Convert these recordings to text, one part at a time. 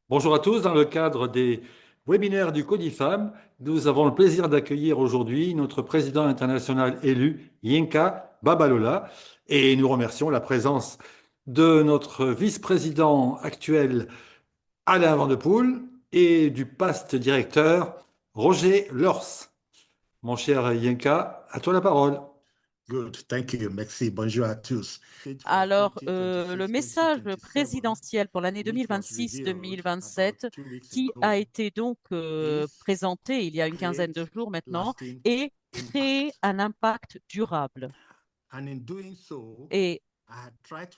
Bonjour à tous, dans le cadre des webinaires du CODIFAM, nous avons le plaisir d'accueillir aujourd'hui notre président international élu, Yinka Babalola, et nous remercions la présence de notre vice-président actuel, Alain Van de Poel, et du past directeur, Roger Lors. Mon cher Yinka, à toi la parole. Good, thank you. Merci. Bonjour à tous. Alors, le message présidentiel pour l'année 2026-2027, qui a été donc présenté il y a une quinzaine de jours maintenant, est créer un impact durable. Et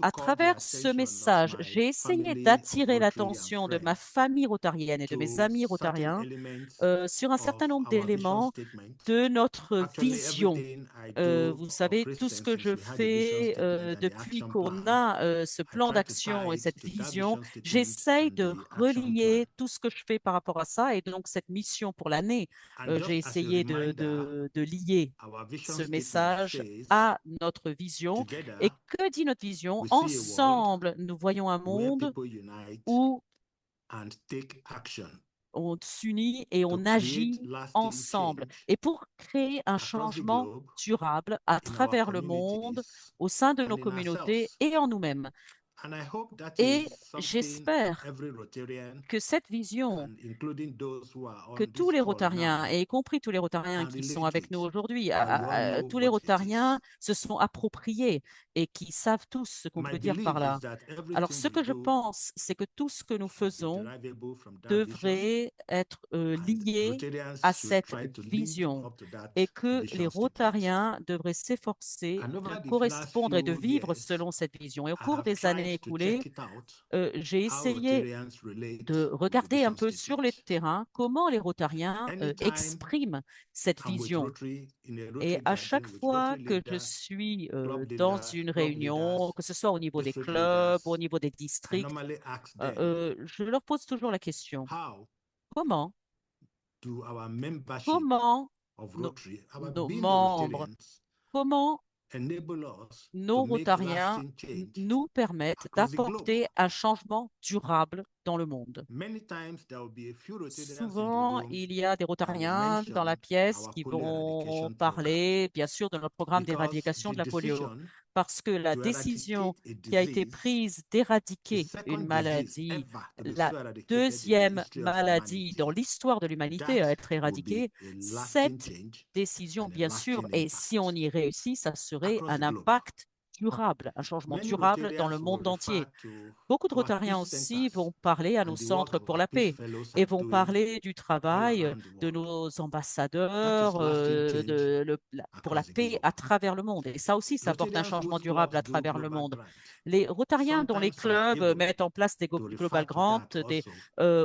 à travers ce message, j'ai essayé d'attirer l'attention de ma famille rotarienne et de mes amis rotariens sur un certain nombre d'éléments de notre vision. Vous savez, tout ce que je fais depuis qu'on a ce plan d'action et cette vision, j'essaye de relier tout ce que je fais par rapport à ça. Et donc, cette mission pour l'année, j'ai essayé de lier ce message à notre vision. Et que dit notre vision? Ensemble, nous voyons un monde où on s'unit et on agit ensemble. Et pour créer un changement durable à travers le monde, au sein de nos communautés et en nous-mêmes. Et j'espère que cette vision que tous les Rotariens, et y compris tous les Rotariens qui sont avec nous aujourd'hui, tous les Rotariens se sont appropriés et qui savent tous ce qu'on peut dire par là. Alors, ce que je pense, c'est que tout ce que nous faisons devrait être lié à cette vision et que les Rotariens devraient s'efforcer de correspondre et de vivre selon cette vision. Et au cours des années écoulées, j'ai essayé de regarder un peu sur le terrain comment les Rotariens expriment cette vision. Et à chaque fois que je suis dans une réunion, que ce soit au niveau des clubs, au niveau des districts, je leur pose toujours la question, comment, comment nos membres, comment nos Rotariens nous permettent d'apporter un changement durable dans le monde. Souvent, il y a des Rotariens dans la pièce qui vont parler, bien sûr, de notre programme d'éradication de la polio, parce que la décision qui a été prise d'éradiquer une maladie, la deuxième maladie dans l'histoire de l'humanité à être éradiquée, cette décision, bien sûr, et si on y réussit, ça serait un impact durable, un changement durable dans le monde entier. Beaucoup de Rotariens aussi vont parler à nos centres pour la paix et vont parler du travail de nos ambassadeurs pour la paix à travers le monde. Et ça aussi, ça apporte un changement durable à travers le monde. Les Rotariens dont les clubs mettent en place des Global Grants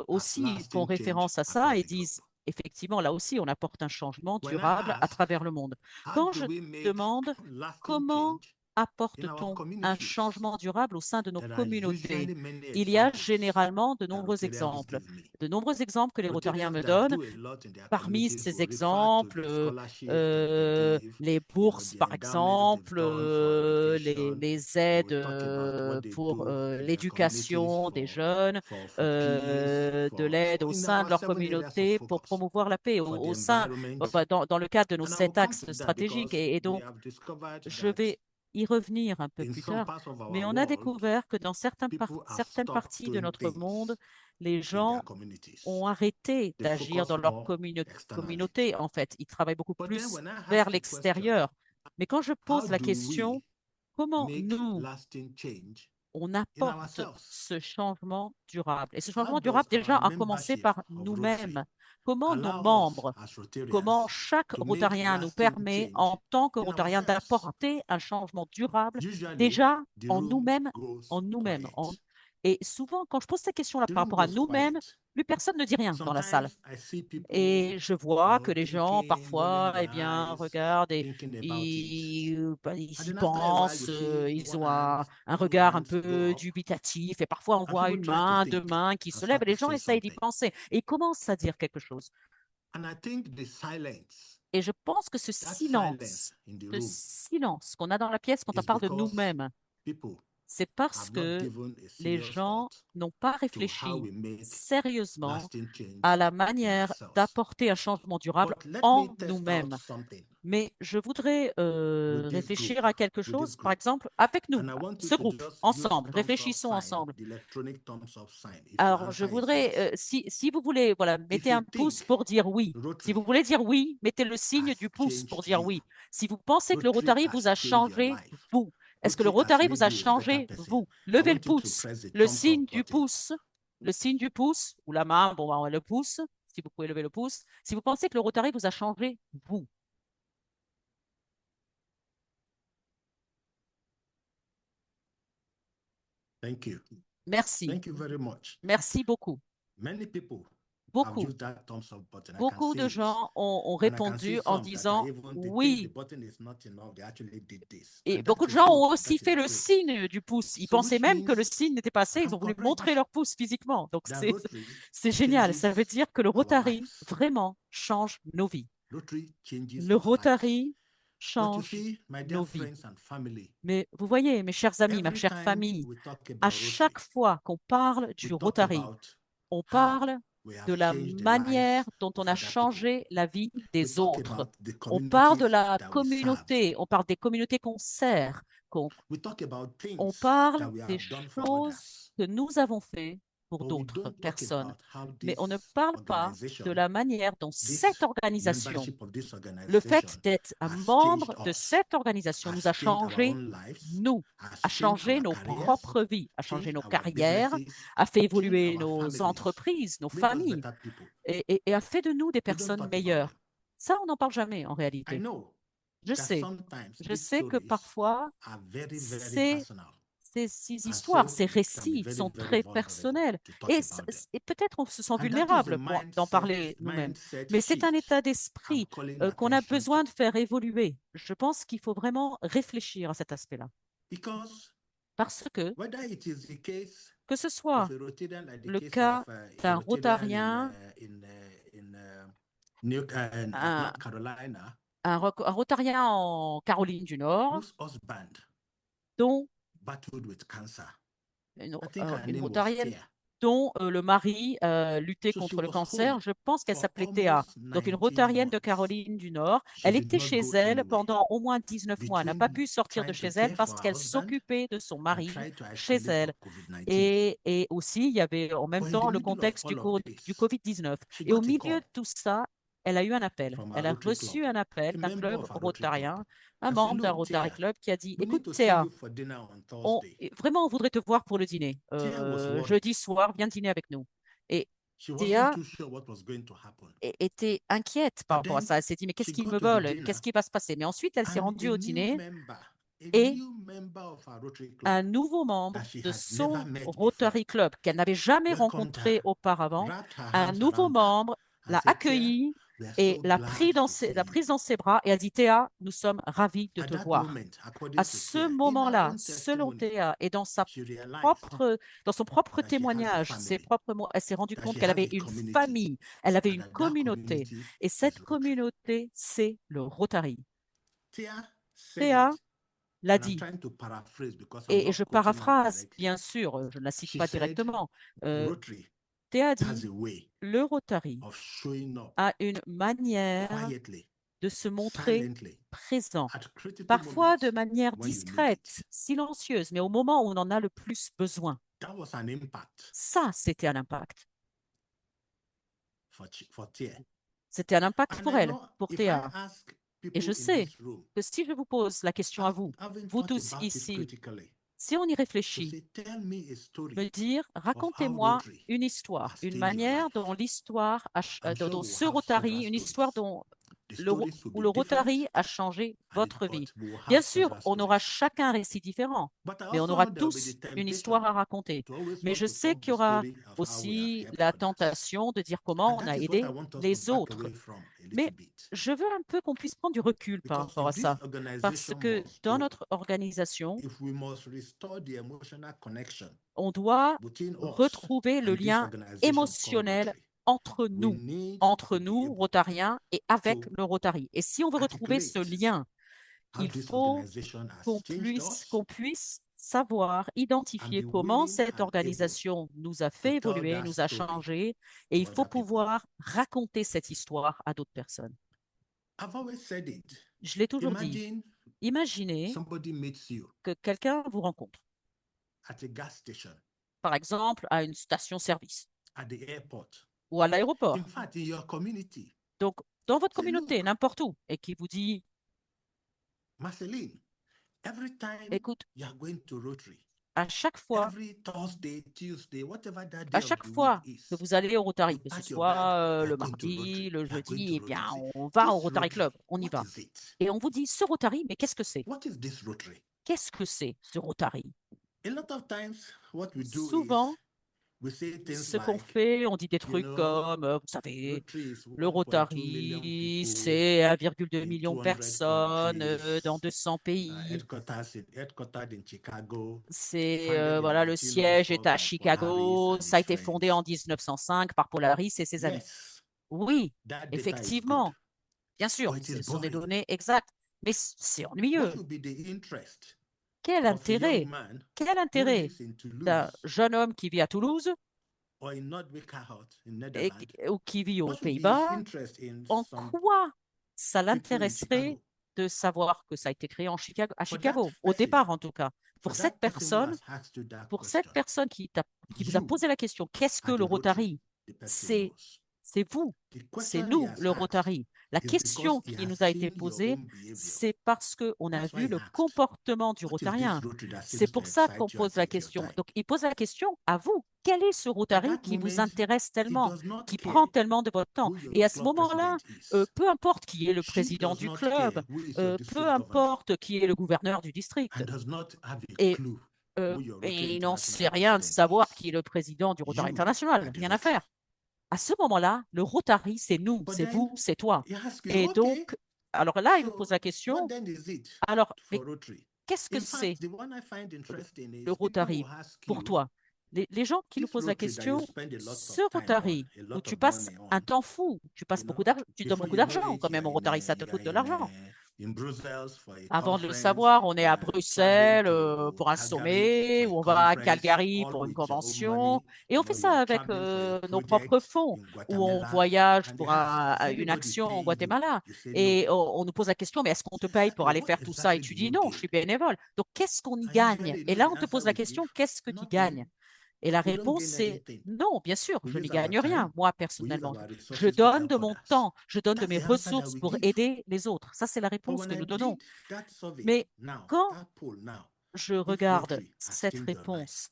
aussi font référence à ça et disent, effectivement, là aussi, on apporte un changement durable à travers le monde. Quand je demande comment apporte-t-on un changement durable au sein de nos communautés? Il y a généralement de nombreux exemples. De nombreux exemples que les Rotariens me donnent. Parmi ces exemples, les bourses, par exemple, les aides pour l'éducation des jeunes, de l'aide au sein de leur communauté pour promouvoir la paix, au sein, enfin, dans le cadre de nos 7 axes stratégiques. Et donc, je vais y revenir un peu plus tard, mais on a découvert que dans certaines parties de notre monde, les gens ont arrêté d'agir dans leur communauté, en fait. Ils travaillent beaucoup plus vers l'extérieur. Mais quand je pose la question, comment nous, on apporte ce changement durable? Et ce changement durable, déjà, a commencé par nous-mêmes. Comment nos membres, comment chaque Rotarien nous permet, en tant que Rotarien, d'apporter un changement durable déjà en nous-mêmes, en nous-mêmes. Et souvent, quand je pose cette question-là par rapport à nous-mêmes, plus personne ne dit rien dans la salle. Et je vois que les gens, parfois, eh bien, regardent et ils y pensent, ils ont un regard un peu dubitatif, et parfois on voit une main, deux mains qui se lèvent, et les gens essayent d'y penser, et ils commencent à dire quelque chose. Et je pense que ce silence qu'on a dans la pièce quand on parle de nous-mêmes, c'est parce have not que given a les serious gens thought n'ont pas to how réfléchi we make sérieusement lasting à change la in manière ourselves. d'apporter un changement durable But let me en test out nous-mêmes. something Mais je voudrais with this réfléchir group, à quelque with this chose, par group. exemple, avec nous, And I want you ce to groupe, just use ensemble, thumbs up réfléchissons sign, ensemble. the electronic thumbs up sign, if your Alors, je answer is voudrais, yes. si vous voulez, voilà, If mettez you un pouce think pour dire oui. Si Rotary vous voulez dire oui, mettez le signe has du pouce pour changed dire you, oui. Si vous pensez que le Rotary Rotary has vous a changed your changé, life, vous. Est-ce que le Rotary has Rotary vous made a you a better changé, person, vous? I Levez le want you to pouce, press the le thumbs signe up du button. pouce, le signe du pouce, ou la main, bon, le pouce, si vous pouvez lever le pouce. Si vous pensez que le Rotary vous a changé, vous. Thank you. Merci. Thank you very much. Merci beaucoup. Many people have Beaucoup. used that thumbs up button. I can Beaucoup see de it. gens ont And I can see répondu en some that are disant even, they think the oui. button is not enough. They actually did this. Et And beaucoup that de is gens good. ont aussi That fait is le great. signe du pouce. Ils So pensaient which même que le means signe n'était pas assez. Ils I'm ont voulu correct. montrer leur pouce physiquement. Donc, That Rotary c'est génial. Ça veut changes dire que le our Rotary lives. vraiment change nos vies. Rotary changes Le our lives. Rotary But you change see, my dear nos vies. friends and family, Mais vous voyez, mes chers amis, ma every chère time famille, we talk à about chaque Rotary, fois qu'on parle we du talk Rotary, about on how parle we de have la changed the manière lives dont on of a other people. changé la vie We des talk autres. about the On parle de communities la that we serve. communauté, on parle des communautés qu'on sert, We talk about on things parle that we des have done for choses others. que nous avons fait pour But we d'autres don't talk personnes. about how Mais on ne this parle pas de organization, la manière dont this cette organisation, membership of this le fait organization d'être un has membre changed de us, cette organisation nous a has changed our changé, own lives, nous, has a changed changé our nos careers, propres vies, a changé changed nos our carrières, businesses, a fait changed évoluer our nos families, entreprises, nos made us familles, better people. et a fait de nous des We don't personnes talk about meilleures. them. Ça, on n'en parle jamais en I réalité. know Je that sais. sometimes Je these sais que stories parfois, are very, very ces, personal. ces And histoires, so ces it can be récits very, sont very très vulnerable personnels to talk et, about them. et peut-être on se sent And that is the vulnérable d'en parler nous-mêmes. Mais c'est un shift état I'm d'esprit calling qu'on a attention besoin to. de faire évoluer. Je pense qu'il faut vraiment réfléchir à cet aspect-là. Because Parce whether it is the case que ce of soit a Rotarian like the le case cas of a d'un Rotarian Rotarien, in un, North Carolina, un Rotarien en Caroline du Nord, whose husband dont battled with cancer. une, I think her une name was Rotarienne Thea. dont le mari luttait So she contre le was cancer. home Je pense qu'elle for s'appelait Théa. almost Donc, une 19 Rotarienne de months. Caroline du Nord. She Elle did était not chez go elle anywhere. pendant au moins 19 mois. Elle n'a pas Between pu sortir de trying chez to elle care for parce her qu'elle husband s'occupait de son and mari tried to chez isolate elle. from COVID-19. Et aussi, il y avait en même But in temps the le middle of contexte all of du this, COVID-19. she Et au got a milieu call de tout ça, elle a eu un appel. from our Elle a Rotary Club, reçu un appel a d'un member club of our Rotary Club, rotarien, un and said, membre d'un "Look, Rotary Thea, Club qui a dit, we need écoute to see Théa, you for dinner on Thursday." vraiment, on voudrait te voir pour le dîner. Thea was worried. Jeudi soir, viens dîner avec nous. Et She wasn't Théa too sure what was going to happen. était inquiète par But rapport à then ça. Elle s'est dit, mais she qu'est-ce qu'ils got me to the veulent? dinner, Qu'est-ce qui va se passer? Mais ensuite, elle s'est and rendue a au new dîner member, a et new member of our Rotary Club un nouveau that membre she de had never son met before Rotary Club qu'elle n'avait jamais welcomed rencontré her, auparavant, wrapped her un arms nouveau around her, membre and l'a said, "Thea, accueillie we are et so glad to see l'a you." prise dans ses bras et a dit, Théa, nous sommes ravis de At te that voir. moment, À according to ce Thea, in her moment-là, own selon testimony, Théa et she realized dans son propre that she has a témoignage, family, elle s'est rendue that compte she qu'elle has avait a une community, famille, elle avait and une that communauté. community Et is cette Rotary. communauté, c'est le Rotary. Thea said Théa it, l'a and I'm dit, trying to paraphrase because I'm et not je quoting her paraphrase, directly. bien sûr, je ne la cite She pas said, directement. Rotary Théa has dit, a way le Rotary of showing up a une manière quietly, de se montrer silently, présent, at critical parfois de moments manière when you need discrète, it. silencieuse, mais au moment où on en a le plus besoin. That was an impact Ça, c'était un impact. for Thea. C'était un impact And pour I elle, know pour if I Théa. ask Et people je in sais this room, que si je vous pose la question à vous, having vous thought tous about it ici, critically, si on y to réfléchit, say, tell me a story me dire, of how racontez-moi Rotary une histoire, has une changed your manière life. dont l'histoire, I'm sure dont we'll ce have several Rotary, une histoire stories. dont The stories will où be le different, Rotary a changé votre vie. but we will Bien have sûr, several on aura stories. chacun un récit différent, But I mais on also aura know there will be tous the une temptation histoire à raconter. to always Mais want je to sais talk qu'il y the aura story of how we have aussi helped la others. tentation de dire comment And on that a is what I aidé want us to les back autres. away from a Mais little bit. je veux un peu qu'on puisse prendre du recul par Because rapport à if this ça. Parce organization que must dans grow, notre organisation, if we must restore the emotional connection on doit between us retrouver le and this lien organization called émotionnel Rotary, entre we nous, need entre to be nous, able Rotariens, et avec to le Rotary. Et si on veut retrouver ce articulate lien, how il this faut organization has changed us qu'on puisse savoir, identifier be comment willing cette and able organisation nous a fait tell évoluer, that nous a story changé, et il to faut other people. pouvoir raconter cette histoire à d'autres personnes. I've always said it. Je l'ai toujours dit. Imagine Imaginez somebody meets you que quelqu'un vous rencontre, at a gas station, par exemple, à une station-service at the airport. ou à l'aéroport. In fact, in your community, Donc, dans votre say, communauté, look, n'importe où, et qui vous dit, Marceline, every time écoute, you are going to Rotary, à chaque fois, every Thursday, Tuesday, whatever that day à of chaque the week fois is, que vous allez au Rotary, you que ce pack your bag, soit you are le going to mardi, Rotary, le you are going jeudi, to eh bien, Rotary. on va au This Rotary Club, Rotary, on y what va. is it? Et on vous dit, ce Rotary, mais qu'est-ce que c'est? What is this Rotary? Qu'est-ce que c'est, ce Rotary? A lot of times, what we do Souvent, is we say things ce qu'on like, fait, on dit des you trucs know, comme, vous savez, Rotary is le 1.2 million Rotary, people c'est 1,2 in million de 200 personnes dans countries, 200 pays. headquartered in Chicago, C'est founded in voilà, le siège est 1904 à by Paul Harris Chicago. and Ça a his été fondé en friends. 1905 par Paul Harris et ses amis. Yes, Oui, that data is good, effectivement, bien sûr, but it ce is sont des boring. données exactes, mais c'est What ennuyeux. would be the interest Quel of a young intérêt, man quel who intérêt lives in d'un Toulouse jeune homme qui vit à Toulouse or in Noord-Wickerhout in et, Netherlands? ou qui vit aux What would be his Pays-Bas? interest in En some quoi ça people in l'intéresserait Chicago? de savoir que ça a été créé en Chicago, à For that Chicago, au person, départ en tout cas? for that person who has asked you that Pour cette question, personne qui vous a you posé la question, qu'est-ce que are le the Rotary, Rotary? the person C'est knows. c'est vous, The c'est question he nous, has le asked Rotary. La is because question he qui has nous a été seen your posée, own behavior. c'est parce qu'on a That's why vu he le asked, comportement du what is this Rotarien. Rotary that C'est seems to pour ça qu'on excite you and pose la take your question. time? Donc, il pose la question à vous. Quel est ce At Rotary that qui vous moment, intéresse he tellement, does not qui care prend tellement de votre temps? who your Et à ce club moment-là, president is. peu importe qui est le She président does du not club, care who is your peu district governor importe qui est le gouverneur du district, and does not have a et, clue who your Rotary et il n'en sait International rien de president savoir is. qui est le président du Rotary You International. are the Rien à Rotary. faire. À ce moment-là, le Rotary, c'est nous, But c'est then vous, c'est toi. he asks you, Et donc, okay, alors là, il vous pose so la what question, then is it alors, mais for Rotary? qu'est-ce que In c'est fact, the one I find le, interesting le is people Rotary will ask pour you, toi? Les gens qui nous this posent la Rotary that you question, spend a lot ce of time on, Rotary a où lot tu of passes money un on, temps fou, tu passes you beaucoup know, d'argent, tu donnes before beaucoup you know d'argent it, quand même au Rotary, ça te coûte de l'argent. in Brussels for a Avant de le conference, savoir, on est à traveling Bruxelles to pour un Calgary sommet, for a ou on va à conference, Calgary all pour une with your own convention, money. et You on fait know, you ça are avec traveling for a nos propres project fonds, in ou on Guatemala, voyage and they pour ask, does une anybody action pay au you? Guatemala, You say no. et on nous pose la question, mais est-ce qu'on So te paye pour exactly, aller what faire tout ça? Et exactly tu do dis you non, je gain? suis bénévole. Donc, qu'est-ce qu'on y And gagne? usually, you Et know, là, the on te answer pose la we give, question, qu'est-ce que tu nothing. gagnes? Et la We don't réponse, gain c'est anything. non, bien sûr, We je use n'y our gagne rien, time, moi we use personnellement. our Je resources to donne help de mon others. temps, je donne de That's mes the answer that ressources we pour give. aider les autres. Ça, c'est la But réponse when que I nous donnons. did that survey Mais now, quand that poll now, je if regarde Rotary has cette changed your life, réponse,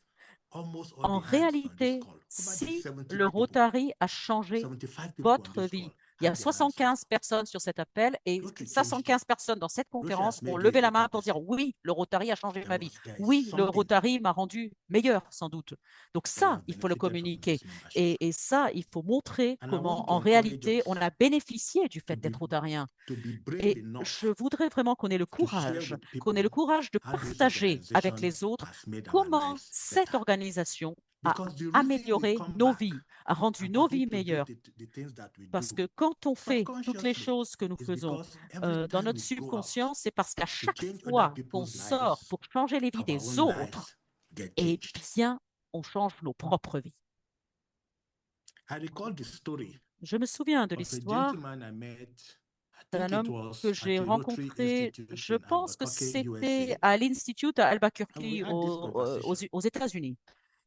almost all en the hands on this réalité, call, over the si 70 le people, Rotary a changé 75 people on votre this vie, call il y a had their hands up. 75 personnes sur cet appel et Rotary changed you. 75 personnes dans cette Rotary has conférence ont made you a levé la better main pour dire person. oui, le Rotary a changé ma vie. There is Oui, le something Rotary m'a rendu meilleur, sans doute. Donc that you ça, have il faut le benefited from communiquer. this membership. Et ça, il faut montrer And I want comment, to en encourage réalité, on us a bénéficié du to fait be, d'être Rotarien. to be brave Et enough je voudrais vraiment qu'on ait le to share courage, with qu'on ait le people courage de how this partager avec organization les autres has made our comment lives cette better. organisation a Because the reason we amélioré come nos back vies, a rendu and nos continue vies to do meilleures. the things that we Parce do que quand on fait toutes les subconsciously choses que nous is faisons because every dans time notre we go out subconscient, c'est parce qu'à to chaque change other fois qu'on people's sort lives, pour changer les vies our des own autres, lives get eh changed. bien, on change nos propres vies. I recall the story Je me souviens de of a l'histoire gentleman I met. I d'un think it homme was que at j'ai the Rotary rencontré, Institute je in pense que Albuquerque, c'était USA, à l'Institut à and we Albuquerque had this conversation. aux États-Unis.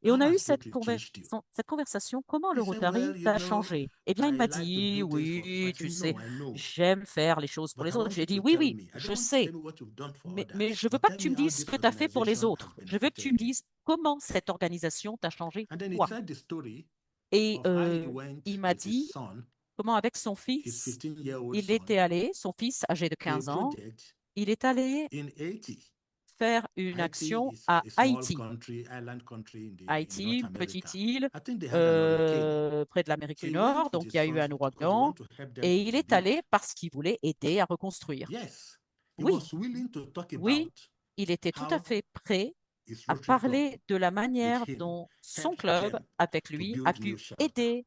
Et on How a eu has Rotary changed you? cette conversation, comment le He said, Rotary well, you t'a know, changé? Eh bien, il I m'a like to dit, do things for people. I oui, tu said, sais, no, I know. j'aime faire les choses pour But les I autres. want J'ai you dit, to oui, tell oui, me. I je don't want you to sais, tell me what you've done for mais others, je ne veux but pas que tell tu me me how dises ce this que tu as fait pour les organization has autres. Je veux que tu me benefited you. dises comment cette organisation t'a changé, And then he toi. told the story Et of how he went il m'a with his dit son, comment avec son his fils, 15-year-old il son, était allé, son fils âgé de to a 15 ans, project il est allé in Haiti. faire une Haiti action is à a small Haïti. country, island country in Haïti, North une America. petite île I think they had an hurricane. près de l'Amérique So du he went Nord, with donc his il y a eu sons un because he ouragan, wanted to help them et to il est rebuild. allé parce qu'il voulait aider à reconstruire. Yes, he Oui, was willing to talk oui, about il était tout à how fait prêt his à Rotary Club parler de la with manière him dont son helped club, them avec to lui, a build new pu shelter. aider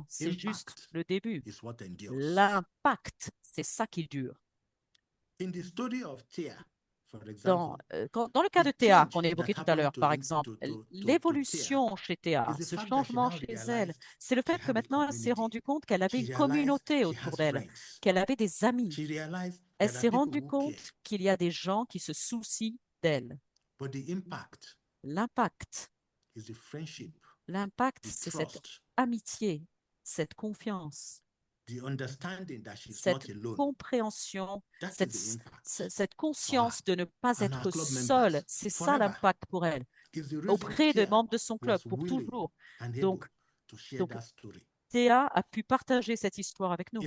Non, c'est juste Impact le début. is what endures. L'impact, c'est ça qui dure. In the study of Tyre, Dans le cas de Théa qu'on a évoqué tout à l'heure, par exemple, l'évolution chez Théa, ce changement chez elle, c'est le fait que maintenant elle s'est rendue compte qu'elle avait une communauté autour d'elle, qu'elle avait des amis. Elle s'est rendue compte qu'il y a des gens qui se soucient d'elle. L'impact, c'est cette amitié, cette confiance, cette compréhension, cette conscience de ne pas être seule. C'est ça l'impact pour elle, auprès des membres de son club, pour toujours. Donc, Théa a pu partager cette histoire avec nous.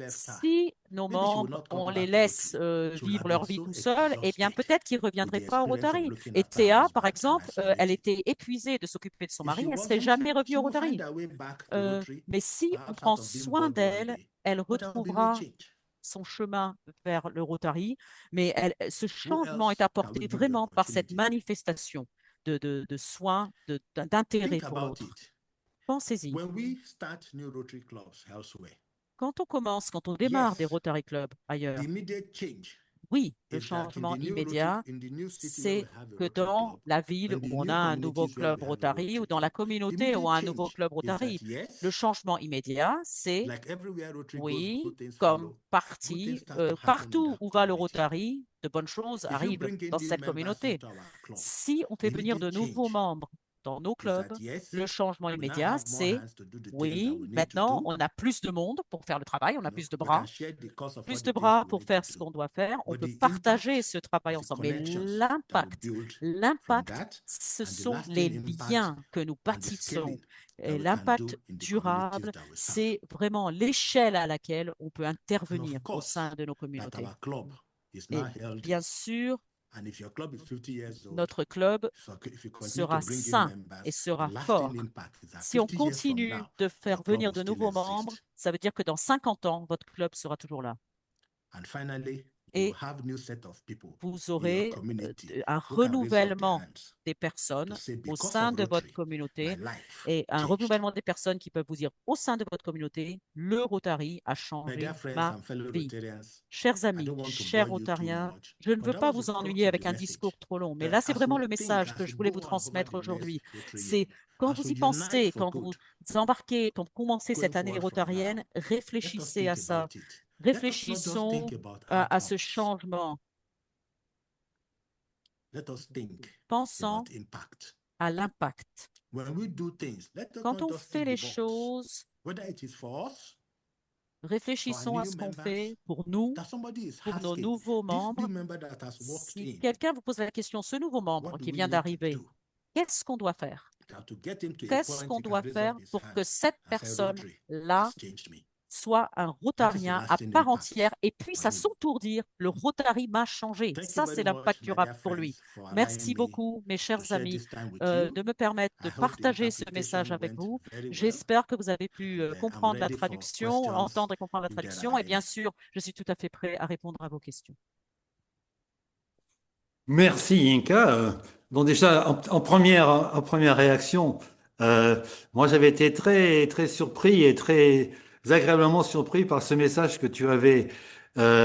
Si nos membres, on les laisse vivre leur vie tout seuls, eh bien peut-être qu'ils ne reviendraient pas au Rotary. Et Théa, par exemple, elle était épuisée de s'occuper de son mari, elle ne serait jamais revenue au Rotary. Mais si on prend soin d'elle, elle retrouvera son chemin vers le Rotary, mais ce changement est apporté vraiment par cette manifestation de soin, d'intérêt pour l'autre. Pensez-y. Quand on démarre des Rotary Clubs ailleurs, oui, le changement immédiat, c'est que dans la ville où on a un nouveau club Rotary ou dans la communauté où on a un nouveau club Rotary, le changement immédiat, c'est oui, comme partout où va le Rotary, de bonnes choses arrivent dans cette communauté. Si on fait venir de nouveaux membres dans nos clubs, le changement immédiat, c'est oui, maintenant on a plus de monde pour faire le travail, on a plus de bras pour faire ce qu'on doit faire, on peut partager ce travail ensemble. Mais l'impact, ce sont les liens que nous bâtissons. Et l'impact durable, c'est vraiment l'échelle à laquelle on peut intervenir au sein de nos communautés. Et bien sûr, notre club sera sain et sera fort. Si on continue de faire venir de nouveaux membres, ça veut dire que dans 50 ans, votre club sera toujours là. Et vous aurez un renouvellement des personnes au sein de votre communauté et un renouvellement des personnes qui peuvent vous dire au sein de votre communauté, le Rotary a changé ma vie. Chers amis, chers Rotariens, je ne veux pas vous ennuyer avec un discours trop long, mais là, c'est vraiment le message que je voulais vous transmettre aujourd'hui. C'est quand vous y pensez, quand vous embarquez, quand vous commencez cette année rotarienne, réfléchissez à ça. Réfléchissons à ce changement. Pensons à l'impact. Quand on fait les choses, réfléchissons à ce qu'on fait pour nous, pour nos nouveaux membres. Si quelqu'un vous pose la question, ce nouveau membre qui vient d'arriver, qu'est-ce qu'on doit faire? Qu'est-ce qu'on doit faire pour que cette personne-là soit un rotarien à part entière et puisse à son tour dire le Rotary m'a changé. Ça, c'est l'impact durable pour lui. Merci beaucoup, mes chers amis, de me permettre de partager ce message avec vous. J'espère que vous avez pu comprendre la traduction, entendre et comprendre la traduction. Et bien sûr, je suis tout à fait prêt à répondre à vos questions. Merci Yinka. Donc déjà, en première réaction, moi j'avais été très, très surpris et très agréablement surpris par ce message que tu avais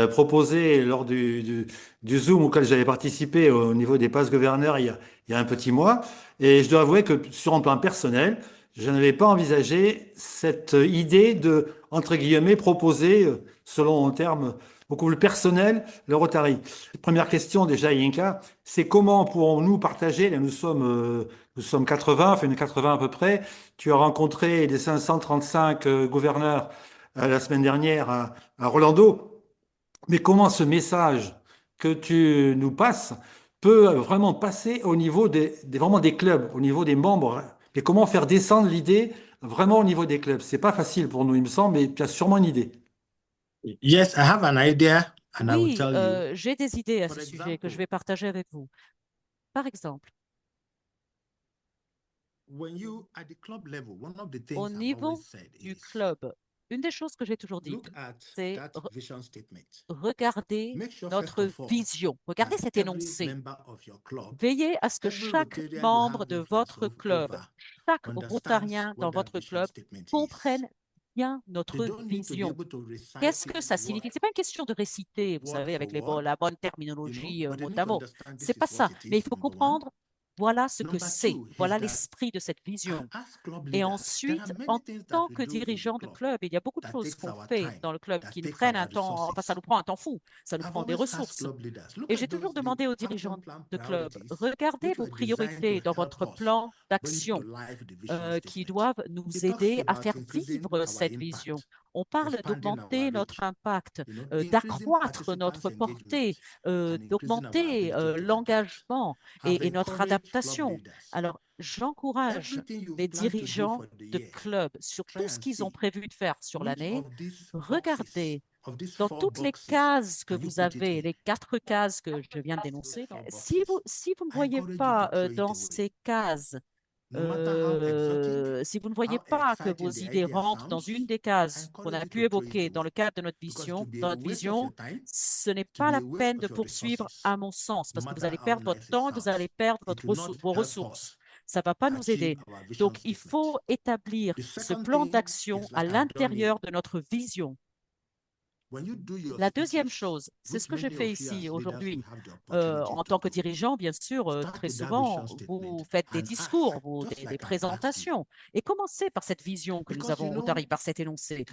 proposé lors du Zoom auquel j'avais participé au niveau des passes gouverneurs il y a un petit mois. Et je dois avouer que sur un plan personnel, je n'avais pas envisagé cette idée de, entre guillemets, proposer, selon un terme beaucoup plus personnel, le Rotary. Première question déjà, Yinka, c'est comment pourrons-nous partager, là, nous sommes 80, enfin une 80 à peu près, tu as rencontré les 535 gouverneurs la semaine dernière à Rolando, mais comment ce message que tu nous passes peut vraiment passer au niveau vraiment des clubs, au niveau des membres, et comment faire descendre l'idée vraiment au niveau des clubs. C'est pas facile pour nous, il me semble, mais tu as sûrement une idée. Yes, I have an idea, and I will Oui, tell you. j'ai des idées à ce sujet que je vais partager avec vous. Par exemple, au niveau du club, une des choses que j'ai toujours dit, c'est regarder notre vision, regardez cet énoncé. Veillez à ce que chaque membre de votre club, chaque rotarien dans votre club comprenne bien notre vision. Qu'est-ce que ça signifie? Ce n'est pas une question de réciter, vous savez, avec la bonne terminologie mot à mot. Ce n'est pas ça. Mais il faut comprendre, voilà ce que c'est, voilà l'esprit de cette vision. Et ensuite, en tant que dirigeant de club, il y a beaucoup de choses qu'on fait dans le club qui nous prennent un temps, enfin, ça nous prend un temps fou, ça nous prend des ressources. Et j'ai toujours demandé aux dirigeants de club, regardez vos priorités dans votre plan d'action qui doivent nous aider à faire vivre cette vision. On parle d'augmenter notre impact, d'accroître notre portée, d'augmenter l'engagement et notre adaptation. Alors, j'encourage les dirigeants de clubs sur tout ce qu'ils ont prévu de faire sur l'année. Regardez dans toutes les cases que vous avez, les 4 cases que je viens d'énoncer, si vous ne voyez pas dans ces cases si vous ne voyez pas que vos idées rentrent dans une des cases qu'on a pu évoquer dans le cadre de notre vision, ce n'est pas la peine de poursuivre, à mon sens, parce que vous allez perdre votre temps et vous allez perdre vos ressources. Ça ne va pas nous aider. Donc, il faut établir ce plan d'action à l'intérieur de notre vision. La deuxième chose, c'est ce que j'ai fait ici aujourd'hui. En tant que dirigeant, bien sûr, très souvent, vous faites des discours, des présentations. Et commencez par cette vision que nous avons au Rotary, par cet énoncé.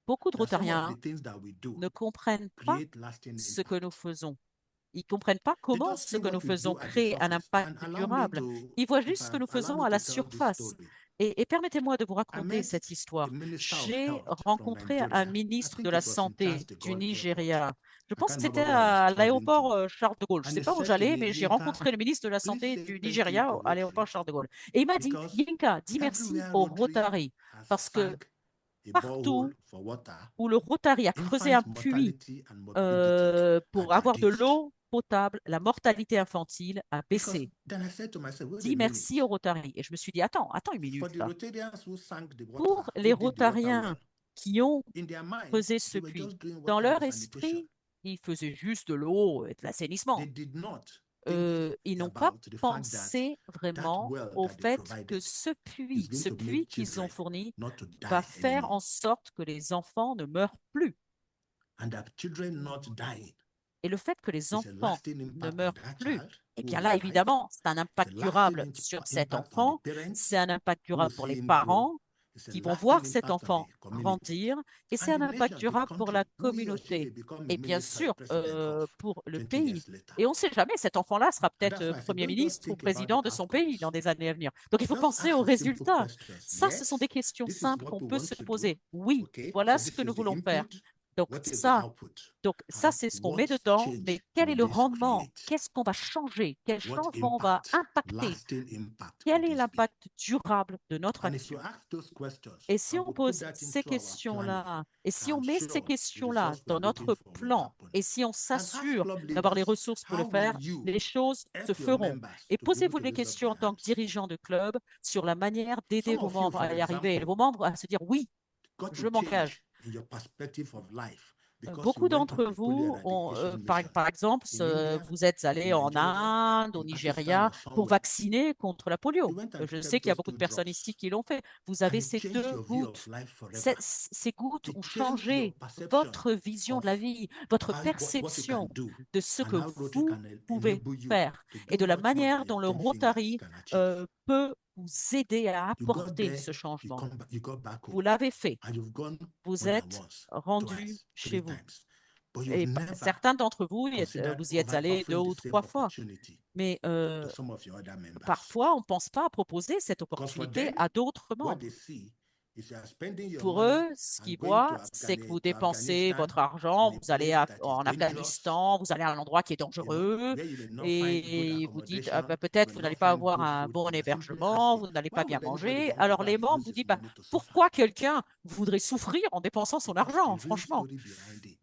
Beaucoup de Rotariens ne comprennent pas ce que nous faisons. Ils ne comprennent pas comment ce que nous faisons crée un impact durable. Ils voient juste ce que nous faisons à la surface. Et permettez-moi de vous raconter cette histoire. J'ai rencontré un ministre de la Santé du Nigeria. Je pense que c'était à l'aéroport Charles de Gaulle. Je ne sais pas où j'allais, mais j'ai rencontré le ministre de la Santé du Nigeria à l'aéroport Charles de Gaulle. Et il m'a dit, Yinka, dis merci au Rotary, parce que partout où le Rotary a creusé un puits pour avoir de l'eau potable, la mortalité infantile a baissé. Dis merci au Rotary. Et je me suis dit, attends une minute là. Pour les Rotariens qui ont creusé ce puits, dans leur esprit, ils faisaient juste de l'eau et de l'assainissement. Ils n'ont pas pensé vraiment au fait que ce puits qu'ils ont fourni va faire en sorte que les enfants ne meurent plus. Et le fait que les enfants ne meurent plus, eh bien là, évidemment, c'est un impact durable sur cet enfant, c'est un impact durable pour les parents qui vont voir cet enfant grandir, et c'est un impact durable pour la communauté, et bien sûr pour le pays. Et on ne sait jamais, cet enfant-là sera peut-être Premier ministre ou président de son pays dans des années à venir. Donc il faut penser aux résultats. Ça, ce sont des questions simples qu'on peut se poser. Oui, voilà ce que nous voulons faire. Donc ça, c'est ce qu'on met dedans, mais quel est le rendement? Qu'est-ce qu'on va changer? Quel changement on va impacter? Quel est l'impact durable de notre action? Et si on pose ces questions-là, et si on met ces questions-là dans notre plan, et si on s'assure d'avoir les ressources pour le faire, les choses se feront. Et posez-vous des questions en tant que dirigeant de club sur la manière d'aider vos membres à y arriver, et vos membres à se dire oui, je m'engage. Beaucoup d'entre vous ont, par exemple, vous êtes allés en Inde, au Nigeria, pour vacciner contre la polio. Je sais qu'il y a beaucoup de personnes ici qui l'ont fait. Vous avez ces 2 gouttes. Ces gouttes ont changé votre vision de la vie, votre perception de ce que vous pouvez faire et de la manière dont le Rotary peut vous aider à apporter ce changement. Vous l'avez fait. Vous êtes rendu chez vous. Et certains d'entre vous, vous y êtes allés 2 ou 3 fois. Mais parfois, on ne pense pas à proposer cette opportunité à d'autres membres. Pour eux, ce qu'ils voient, c'est que vous dépensez votre argent, vous allez en Afghanistan, vous allez à un endroit qui est dangereux et vous dites peut-être vous n'allez pas avoir un bon hébergement, vous n'allez pas bien manger. Alors les membres vous disent pourquoi quelqu'un voudrait souffrir en dépensant son argent, franchement?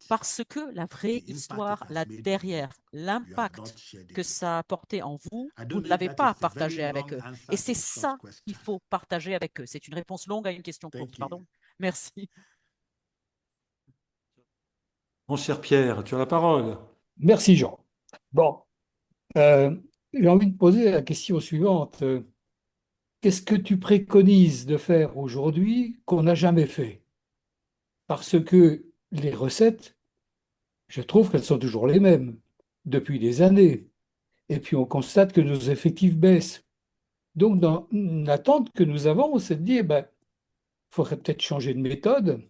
Parce que la vraie histoire là derrière, l'impact que ça a apporté en vous, vous ne l'avez pas partagé avec eux. Et c'est ça qu'il faut partager avec eux. C'est une réponse longue à une question courte, pardon. Merci. Mon cher Pierre, tu as la parole. Merci Jean. Bon, j'ai envie de poser la question suivante. qu'est-ce que tu préconises de faire aujourd'hui qu'on n'a jamais fait? Parce que les recettes, je trouve qu'elles sont toujours les mêmes depuis des années. Et puis on constate que nos effectifs baissent. Donc, dans l'attente que nous avons, c'est de dire, ben, il faudrait peut-être changer de méthode.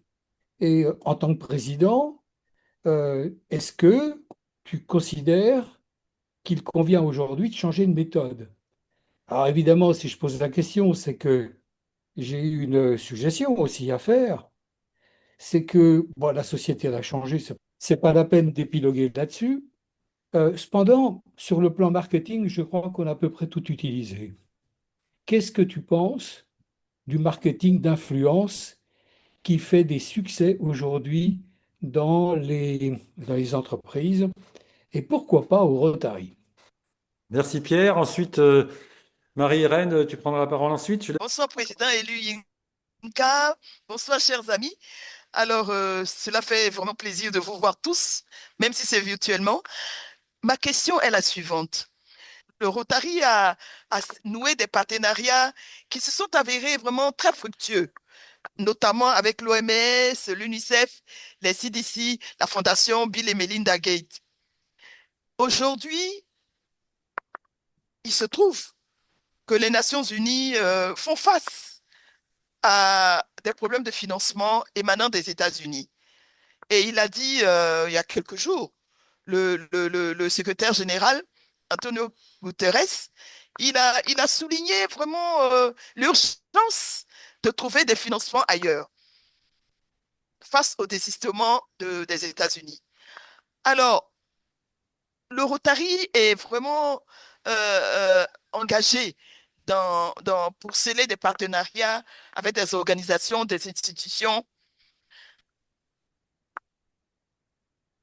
Et en tant que président, est-ce que tu considères qu'il convient aujourd'hui de changer de méthode? Alors évidemment, si je pose la question, c'est que j'ai une suggestion aussi à faire. C'est que bon, la société elle a changé, c'est pas la peine d'épiloguer là-dessus. Cependant, sur le plan marketing, je crois qu'on a à peu près tout utilisé. Qu'est-ce que tu penses du marketing d'influence qui fait des succès aujourd'hui dans les entreprises et pourquoi pas au Rotary? Merci Pierre. Ensuite, Marie-Hélène, tu prendras la parole ensuite. Bonsoir, président élu Yinka. Bonsoir, chers amis. Alors, cela fait vraiment plaisir de vous voir tous, même si c'est virtuellement. Ma question est la suivante. Le Rotary a noué des partenariats qui se sont avérés vraiment très fructueux, notamment avec l'OMS, l'UNICEF, les CDC, la Fondation Bill et Melinda Gates. Aujourd'hui, il se trouve que les Nations Unies font face à des problèmes de financement émanant des États-Unis. Et il a dit il y a quelques jours, le secrétaire général, Antonio Guterres, il a souligné vraiment l'urgence de trouver des financements ailleurs face au désistement des États-Unis. Alors, le Rotary est vraiment engagé pour sceller des partenariats avec des organisations, des institutions.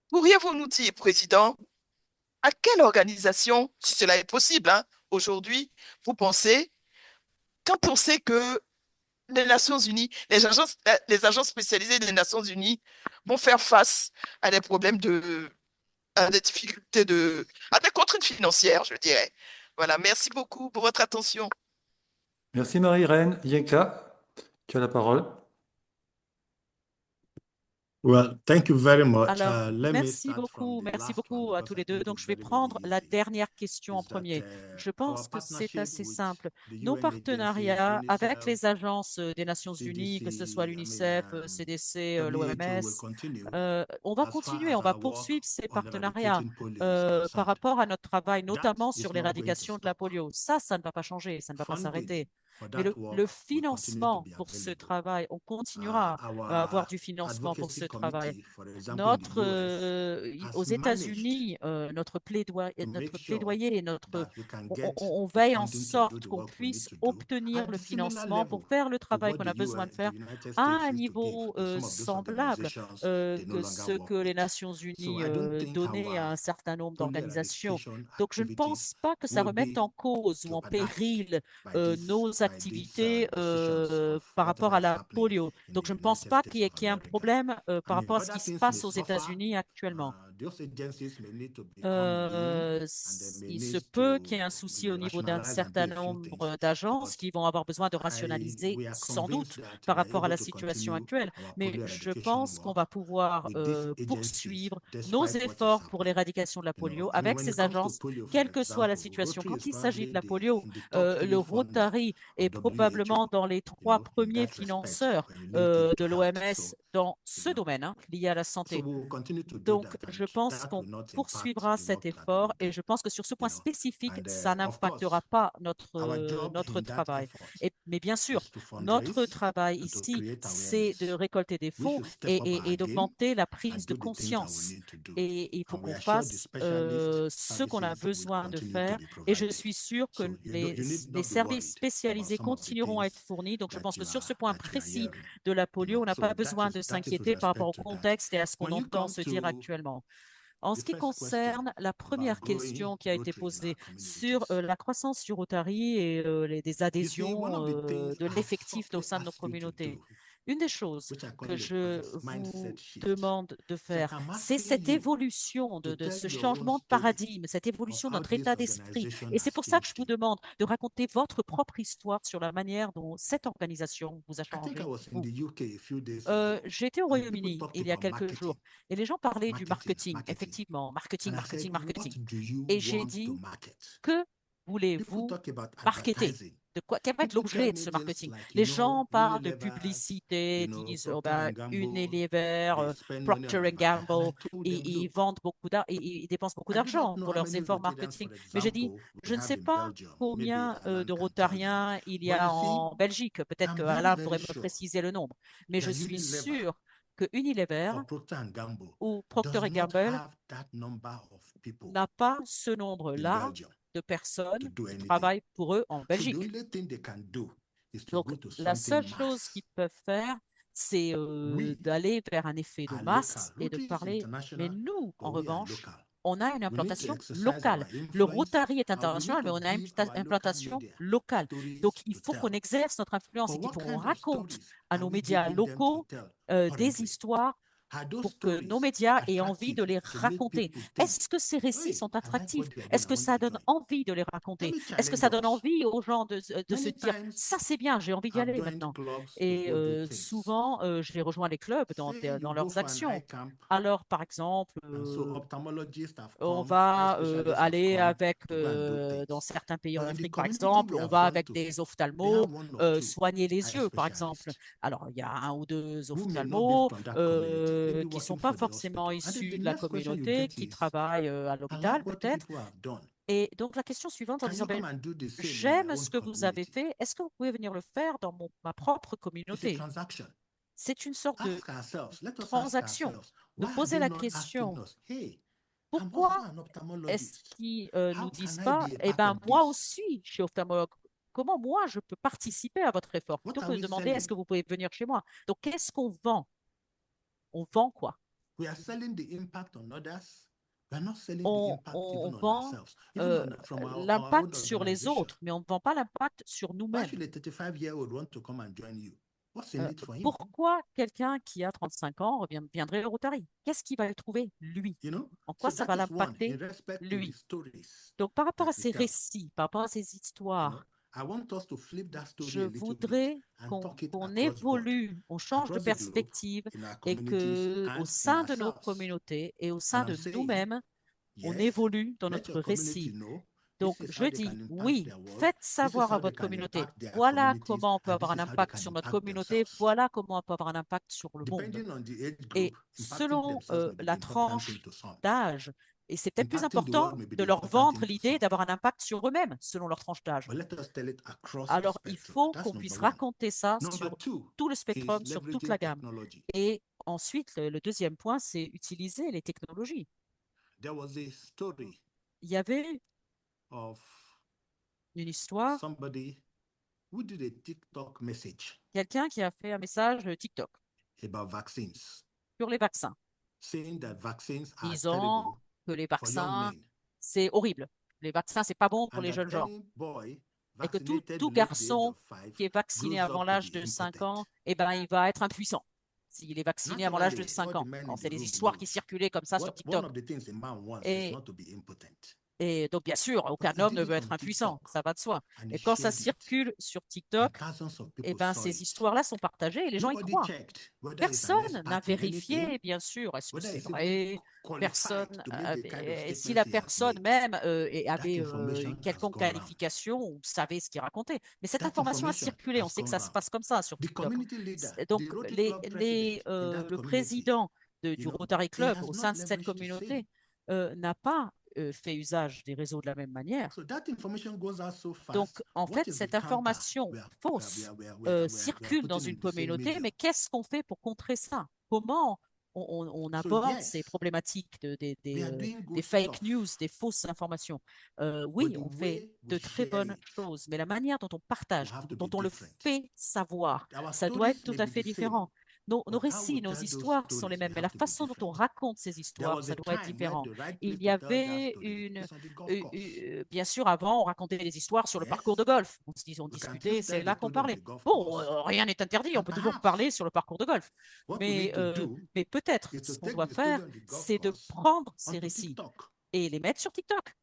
Pourriez-vous nous dire, Président, à quelle organisation, si cela est possible, hein, aujourd'hui, vous pensez, quand on sait que les Nations Unies, les agences spécialisées des Nations Unies vont faire face à des problèmes à des difficultés à des contraintes financières, je dirais. Voilà, merci beaucoup pour votre attention. Merci Marie-Hélène. Yenka, tu as la parole. Well, thank you very much. Alors, Let me start from the merci last one beaucoup à because tous I les deux. think Donc, it's je vais very, very prendre la easy. dernière question en Is that premier. Je our pense que c'est partnership assez with simple. the Nos UN agencies, partenariats avec UNICEF, les agences des Nations Unies, que ce soit CDC, l'UNICEF, CDC, WHO will l'OMS, continue on va as far continuer, as on va our work poursuivre ces on partenariats eradicating polio is par concerned. rapport à notre travail, That notamment is sur not going to l'éradication de la stop. polio. Ça ne va pas changer, ça ne va pas Funding s'arrêter. for Mais that work le will continue to financement be pour ce available. travail, on continuera à avoir Our du financement pour advocacy ce travail. committee, for example, in the US, Aux has managed États-Unis, to make notre sure plaidoyer et that we can on, get on the veille en funding to do sorte the qu'on work we need puisse to do obtenir at le the similar financement pour level faire le to travail what qu'on the a besoin de US, the faire United à States un used to give, niveau but some of those semblable organizations, they no que longer ce work que les with. Nations So Unies I don't think donnaient à our un certain nombre polio d'organisations. eradication Donc, je ne activities pense pas que ça will remette be en cause ou en jeopardized péril by nos these activités decisions of par rapport whatever à is la happening polio. in Donc, the je ne pense United pas States of qu'il y ait un America. problème I par mean, rapport à ce other qui se things may passe aux suffer. États-Unis actuellement. Those agencies may need to become lean and they may Il se need peut to qu'il y ait un souci au niveau d'un rationalize and do certain a few things. nombre d'agences But qui vont avoir besoin de we rationaliser are sans convinced doute that par we are rapport à able la to situation continue actuelle. our Mais polio je eradication pense qu'on work va pouvoir with these agencies, poursuivre nos despite what is efforts pour happening. l'éradication de la You know, polio I mean, avec when it ces comes to agences, polio, for quelle que soit la example, situation. Rotary Quand is il s'agit de probably la polio, in the top le three funder Rotary of est WHO, probablement dans les you trois know, in premiers that respect, financeurs when you link it de to health. l'OMS dans You ce know, domaine lié à la so santé. we will continue to do Donc, that, and je pense that qu'on will not impact poursuivra the cet work that we effort will et do. je pense que sur ce You point know, spécifique, and ça of n'impactera course, pas our job notre in that travail. effort Mais bien sûr, is to notre fundraise travail and to ici, create c'est de awareness. récolter des We fonds should step up our et game d'augmenter la and prise de do the things that we conscience. need to do. Et il faut And we qu'on are sure the fasse specialist ce qu'on a services will besoin de continue to faire. be Et je provided. suis sûre que So you need les not be services worried about spécialisés some of the continueront à être things fournis. Donc, je pense que sur ce point that you are précis hearing. de la You polio, know, on n'a so pas besoin de that is with s'inquiéter par rapport respect au to that. contexte et à ce qu'on When you entend come se dire to actuellement. En the ce qui first question concerne la about première growing question qui a été Rotary in our posée sur communities, la croissance du Rotary et des you see, one adhésions, of the things de I've l'effectif au softly sein de nos asked you to communautés, do Une des choses which I call que it je mindset vous shift. demande de So faire, I'm c'est asking cette you évolution, to de tell ce your own changement de story paradigme, cette of évolution de how notre this état d'esprit. organization Et c'est has pour ça que je changed vous you. demande de raconter votre propre histoire sur la manière dont cette organisation vous a I think I changé, was in vous. the UK a few days ago, J'étais au and people Royaume-Uni talked il y a about quelques marketing, jours et les gens parlaient du marketing, marketing, marketing. effectivement, marketing, And I said, marketing, what marketing. do you Et j'ai want to dit, market? que People voulez-vous talk about marketer? advertising. De quoi, quel va être People tell l'objet de me ce things marketing? like, Les gens parlent de Unilever, publicité, disent oh Procter ben, and Gamble, Unilever, they spend money on Procter advertising. And Gamble, I told et them, ils look, vendent beaucoup d'argent, ils dépensent beaucoup I do not d'argent know pour how leurs many efforts Rotarians, for marketing. Mais j'ai dit, example, we je ne have sais in pas Belgium. Maybe combien Alan de can tell you. Rotariens il y But a you see, en Belgique. Peut-être que I'm very, Alain very pourrait me sure préciser le nombre. Mais that je suis Unilever sûr que Unilever or Procter and Gamble ou Procter does not Gamble have that number of people n'a pas ce in nombre-là Belgium de to personnes do qui anything. travaillent pour eux en So the Belgique. only thing they can do is to Donc, go to la something seule chose qu'ils mass. peuvent faire, c'est We d'aller vers un effet de are masse local. et de Rotary is parler. Mais international, nous, en but we are revanche, local. on a une We need to implantation exercise locale. our Le influence, Rotary est and we need international, mais to on a une give our local implantation media locale. Donc, stories il to faut qu'on tell. exerce notre influence But et what qu'on kind of raconte stories à are nos we médias giving them to locaux tell des currently? histoires Are those pour que nos stories médias aient envie attractive de les to make raconter. people think, Est-ce que ces récits hey, sont I like attractifs? what they are doing, Est-ce I que want ça to donne join. envie de les Let raconter? me Est-ce que challenge ça donne us. envie aux gens de se Many dire, times ça c'est bien, j'ai envie d'y I've aller joined maintenant. clubs to Et go do things. souvent, j'ai rejoint les clubs Say you dans go leurs for an eye actions. camp, Alors, par exemple, and so ophthalmologists have on come, eye va specialists have aller come avec, to go and do dans things. certains pays en But in the Afrique, par community exemple, we on have va gone avec to, des they ophtalmos have one or two soigner les eye yeux, par exemple. specialists Alors, il y a un ou deux who may not be ophtalmos from that community, maybe qui ne sont working pas for the forcément hospital. And then issus the de la next question you communauté, get qui is, travaillent à I l'hôpital, like what you peut-être. people have done. Et donc, la question suivante en Can disant, you come and do the same in my j'aime own ce que vous avez community? fait, est-ce que vous pouvez venir le faire dans ma propre It's a communauté? transaction. C'est une sorte de Ask ourselves, let us ask transaction. ourselves, Nous why are poser they la not asking question, us, hey, I'm also pourquoi an est-ce ophthalmologist. qu'ils nous How disent can I pas, be a eh part ben, of moi this? aussi, je suis ophtalmologue. Comment moi, je peux participer à votre effort What plutôt are que de we demander, est-ce selling? que vous pouvez venir chez moi? Donc, qu'est-ce qu'on vend? On vend quoi? We are selling the impact on others. We are not selling the On, impact on even on vons ourselves, even from our own l'impact sur les organization. autres, mais on ne vend pas l'impact sur Why nous-mêmes. should a 35-year-old want to come and join you? What's in it for him? Pourquoi quelqu'un qui a 35 ans viendrait au Rotary? Qu'est-ce qu'il va y trouver, lui? You know? En So quoi ça that va is one, in l'impacter, respect to the lui? stories Donc, par rapport that à we ces tell. récits, par rapport à ces You know, histoires, I want us to flip that story je a little bit voudrais and qu'on talk it qu'on across board, évolue, on change de across the globe, perspective in our et communities que au and in sein de nos ourselves. communautés et au And sein I'm de saying, nous-mêmes, on yes, évolue dans let notre your community récit. know Donc, this is je how they can dis, impact oui, their world, faites this is savoir à how they votre can communauté, impact their voilà communities, comment on peut and avoir this un is how they impact can sur notre impact communauté, themselves. voilà comment on peut avoir un impact sur le monde. Depending on the age Et group, impacting selon themselves may be the la important thing tranche to some. d'âge, et c'est peut-être plus Impacting the world important may be de the leur important vendre thing to l'idée some. d'avoir un impact sur eux-mêmes, selon leur tranche d'âge. But let us tell it across the Alors, il spectrum. faut That's qu'on number puisse one. raconter ça Number sur two tout le is spectrum, sur toute la leveraging gamme. technology. Et ensuite, le deuxième point, c'est utiliser les technologies. There was a story Il y avait of une histoire, somebody who did a TikTok message quelqu'un qui a fait un message TikTok about vaccines, sur les vaccins, saying that vaccines are disant terrible que les for young vaccins, men, c'est horrible. Les vaccins, c'est pas bon pour and les that jeunes gens. any boy Et que vaccinated tout below the age garçon of 5 qui est vacciné grows avant up to l'âge be de 5 ans, impotent. eh ben, il va être impuissant s'il est vacciné avant l'âge de Naturally, 5 all the ans. men in Alors, the c'est des room histoires knows qui circulaient comme ça sur one TikTok. of the things a man wants is Et, not to be impotent. et donc, bien sûr, aucun But he homme did ne veut it être on impuissant, TikTok ça va de soi. and he Et quand ça shared it, circule sur and TikTok, thousands of eh people ben, saw ces it. histoires-là sont partagées et les gens y Nobody croient. checked whether he's an Personne n'a expert in vérifié, anything, bien sûr, est-ce que whether c'est he's even vrai. qualified Personne to make the kind of si statements la he has personne made. même That avait information une has quelconque gone round. qualification ou savait ce qu'il racontait. Mais cette That information a information circulé, on has sait que gone ça se round. passe comme ça sur The TikTok. community leader, Donc, the Rotary Club president in that le community, président you du know, Rotary he Club has au not sein de cette leveraged the same. communauté n'a pas fait usage des réseaux de la même manière. So that information goes out so Donc, fast. en What fait, is the cette counter information fausse circule dans putting in une the same communauté, medium? mais qu'est-ce qu'on fait pour contrer ça? Comment on So aborde ces yes, problématiques we are doing des good fake stuff, news, des fausses informations? but Oui, the on fait way de we très share bonnes it choses, mais la manière dont on will partage, have to dont be on le different. fait savoir, Our ça doit être stories tout may à be fait the same, différent. nos But how récits, we nos tell those histoires sont les stories mêmes, may mais la have to be façon dont on different. raconte ces There histoires, was ça a doit être time where différent. the right Il place y to tell that avait story is on the golf course. bien sûr, avant, on racontait des histoires sur le parcours de Yes, golf. On we can still discutait, c'est tell the là qu'on story on parlait. the golf Bon, course. rien n'est interdit, on And peut toujours perhaps parler sur le parcours de golf. what we need to Mais, do mais peut-être, is to ce qu'on take doit the story faire, on the golf c'est de course prendre ces onto récits TikTok. et les mettre sur TikTok.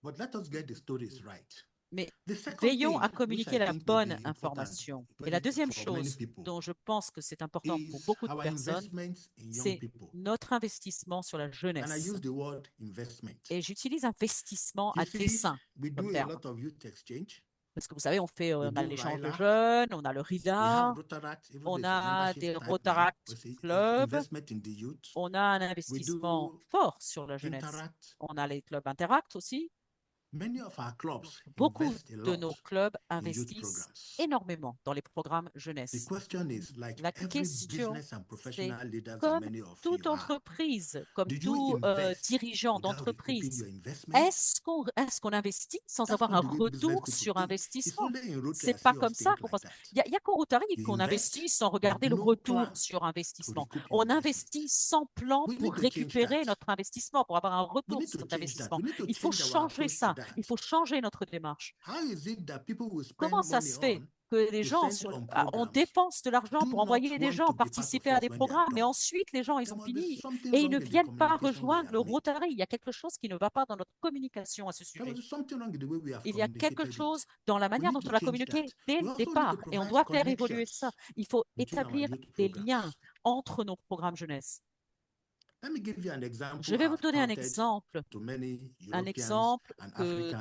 But let us get the stories right. Mais The second veillons à thing, which communiquer I la think will bonne be important information. Et la deuxième for many chose people, dont je pense que c'est important pour is beaucoup de our personnes, investments in young c'est people. notre investissement sur la And I jeunesse. use the word investment. Et j'utilise investissement You à see, dessein we comme do a terme. lot of youth exchange. Parce que vous savez, on We a do l'échange de RILA. jeunes, on a le We RILA, have Rotaract, even though on it's a a membership des type now, Rotaract but it's clubs, investment in the youth. on a un We investissement do fort sur la jeunesse. Interact. On a les clubs Interact aussi. Many of our clubs Beaucoup invest a de lot nos clubs in youth investissent programs. énormément dans les programmes The jeunesse. question is, like La every question, business and c'est professional leaders that comme many of toute you are, entreprise, comme do you tout invest dirigeant without recouping d'entreprise, your investment? est-ce qu'on investit sans That's avoir not un the way business retour people sur think. It's investissement? only in Rotary C'est I pas see us comme ça think qu'on like pense. that. Il y a qu'au Rotary You qu'on invest investit sans with regarder le no retour plan sur to investissement. recoup your On investment. investit sans plan We pour need to change récupérer that. notre investissement, pour avoir un We retour need sur to cet change that. investissement. We need to Il faut change our changer approach to ça. that. Il faut changer notre démarche. How is it that people will Comment spend ça money se fait on que les to gens, send on on programs, dépense de l'argent do pour not envoyer des want gens to be part of participer à us des when they are programmes, mais done? ensuite les gens, ils There ont must be fini something et ils wrong ne in the viennent pas communication we rejoindre have le made. Rotary. Il y a quelque chose qui ne va pas dans notre communication à ce There sujet. is something wrong in the way we have Il y a quelque communicated it. chose dans la We manière need dont to on a change communiqué that. dès We le also need to départ et on provide doit faire évoluer ça. connections Il faut between our établir youth des programs. liens entre nos programmes jeunesse. Let me give you an example Je vais vous I've donner un touted exemple to many un Europeans exemple and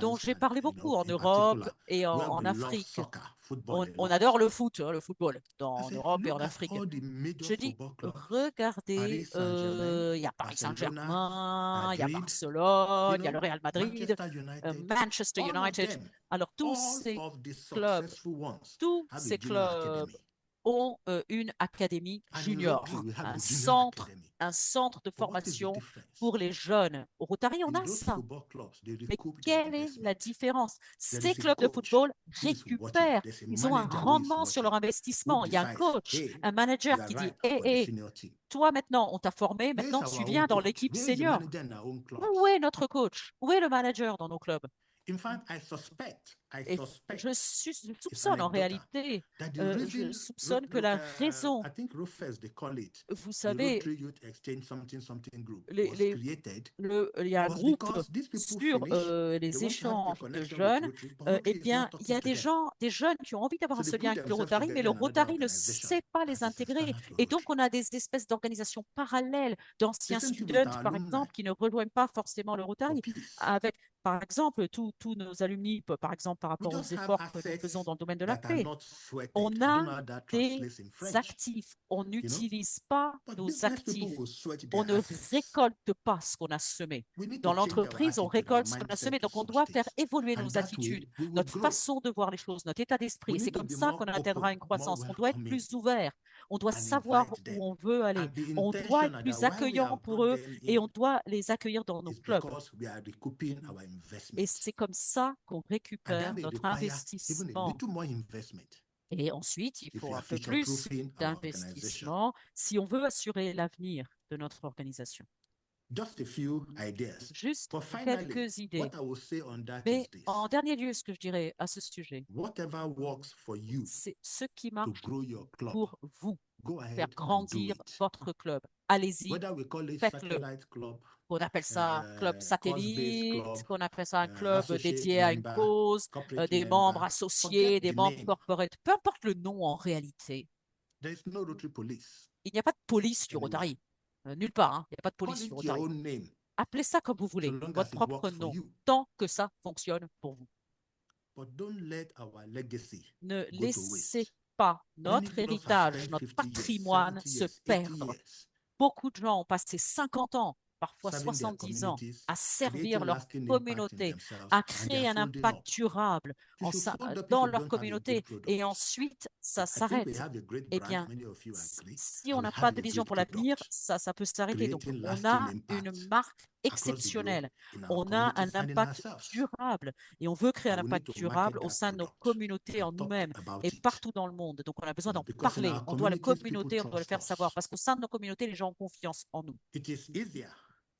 dont Africans j'ai parlé and beaucoup en in Europe particular, et where en we love Afrique. soccer, football a On lot. adore le foot, hein, le football, I en said, Europe et en look at Afrique. all the major Je dis, football clubs. regardez, Paris Saint-Germain, il y a Paris Barcelona, Saint-Germain, il y a Madrid, Barcelone, il y a le Real Madrid, Manchester United, Manchester all of United. them, Alors, all of the clubs, successful ones tous have a ces junior clubs academy. ont une académie And in junior, Rotary, we have un a junior centre, academy. un centre de But what is the formation difference? pour les jeunes. Au Rotary, on In a those ça. football clubs, they Mais recoup their quelle est la investment. différence? There Ces is a clubs de coach football who is watching. récupèrent, There's a ils ont un manager who is rendement sur leur watching, who investissement. Il y a un decides, coach, hey, un you manager are qui dit, right hé, for the hé, senior team. toi maintenant, on t'a formé, Where is maintenant our tu own viens dans coach? l'équipe Where is the senior. manager in our own clubs? Où est notre coach? Où est le manager dans nos clubs? In fact, I suspect Et je soupçonne en réalité, that the je reason, soupçonne que la raison, I think Rufus, they call it, vous the savez, Rotary Youth Exchange something group les, was les- created il y a un was groupe because these people sur finish, they les want to have a échanges de connection with jeunes. Rotary, but Eh Rotary is bien, not il y a talking to them. des jeunes qui ont envie d'avoir So ce they lien put avec le themselves Rotary, mais le together in another Rotary ne organization sait pas that les is intégrer. external to Et donc, Rotary. on a des espèces d'organisations parallèles d'anciens The same thing with students, our par alumni exemple, qui ne rejoignent pas forcément le for Rotary. peace. Avec, par exemple, tous nos alumni, par exemple, par We rapport aux just have efforts que nous faisons assets dans le domaine de la that are paix. not sweated. On I don't a know how that des translates in French, actifs. On you know. n'utilise pas But nos business people actifs. will sweat On their ne assets. récolte pas ce qu'on a semé. We need Dans to change our l'entreprise, on attitude, our récolte ce qu'on a mindset semé. to Donc, on such doit faire things. évoluer And nos that attitudes, way, we will notre grow. façon de voir les choses, notre état d'esprit. We C'est need to comme be ça more qu'on atteindra open, une more croissance. On doit être welcoming, plus ouvert. On doit and savoir invite them. où on veut aller. And the On doit intention être that plus why we accueillant have pour brought eux them et in on doit les accueillir dans nos is clubs. because we are recouping our investment. Et c'est comme ça qu'on And récupère that may notre require even a investissement. little more investment Et ensuite, il if faut we un are peu future plus proofing our organization. d'investissement si on veut assurer l'avenir de notre organisation. Just a few ideas. Juste But finally, quelques idées. what I will say on that Mais is this. en dernier lieu, ce que je dirais à ce sujet, Whatever works for you c'est ce qui to marche grow your club, pour vous, go faire ahead and do grandir it. votre club. Allez-y, Whether we call it faites-le. satellite club, On appelle ça club course-based satellite, club, qu'on appelle ça un club associate dédié à une member, cause, corporate des membres member, associés, forget des the membres name. corporate, peu importe le nom en réalité. There is no Rotary police. Il n'y a pas de police du Anywhere. Rotary. Nulle part, hein. Il n'y a pas de Call police du it your Rotary. own name, Appelez ça comme vous so voulez, long votre as it propre works for nom, you. tant que ça fonctionne pour vous. But don't let our legacy Ne go to laissez waste. pas Many notre of us have héritage, spent notre 50 years, patrimoine 70 se years, 80 perdre. years Beaucoup de gens ont passé 50 ans, parfois serving their 70 ans, communities, à servir creating leur lasting impact in communauté, themselves, à and they créer are un folding up. impact durable You should fold up if dans you leur don't have a good communauté, et product. ensuite ça I think we s'arrête. have a great Eh brand, bien, many of you agree, si and on we n'a have pas a de vision great pour l'avenir, product, ça peut s'arrêter. Donc, creating on lasting a une impact marque across the globe exceptionnelle, in our on a un communities and in impact ourselves. durable, et on veut créer un And we need impact to market durable au that sein de nos product communautés, and en talk nous-mêmes about et it. partout dans le monde. Donc, on a besoin d'en Because in parler. our On doit, la communities, people communauté, on doit le faire trust savoir, us. parce qu'au sein de nos communautés, les gens ont confiance en nous. It is easier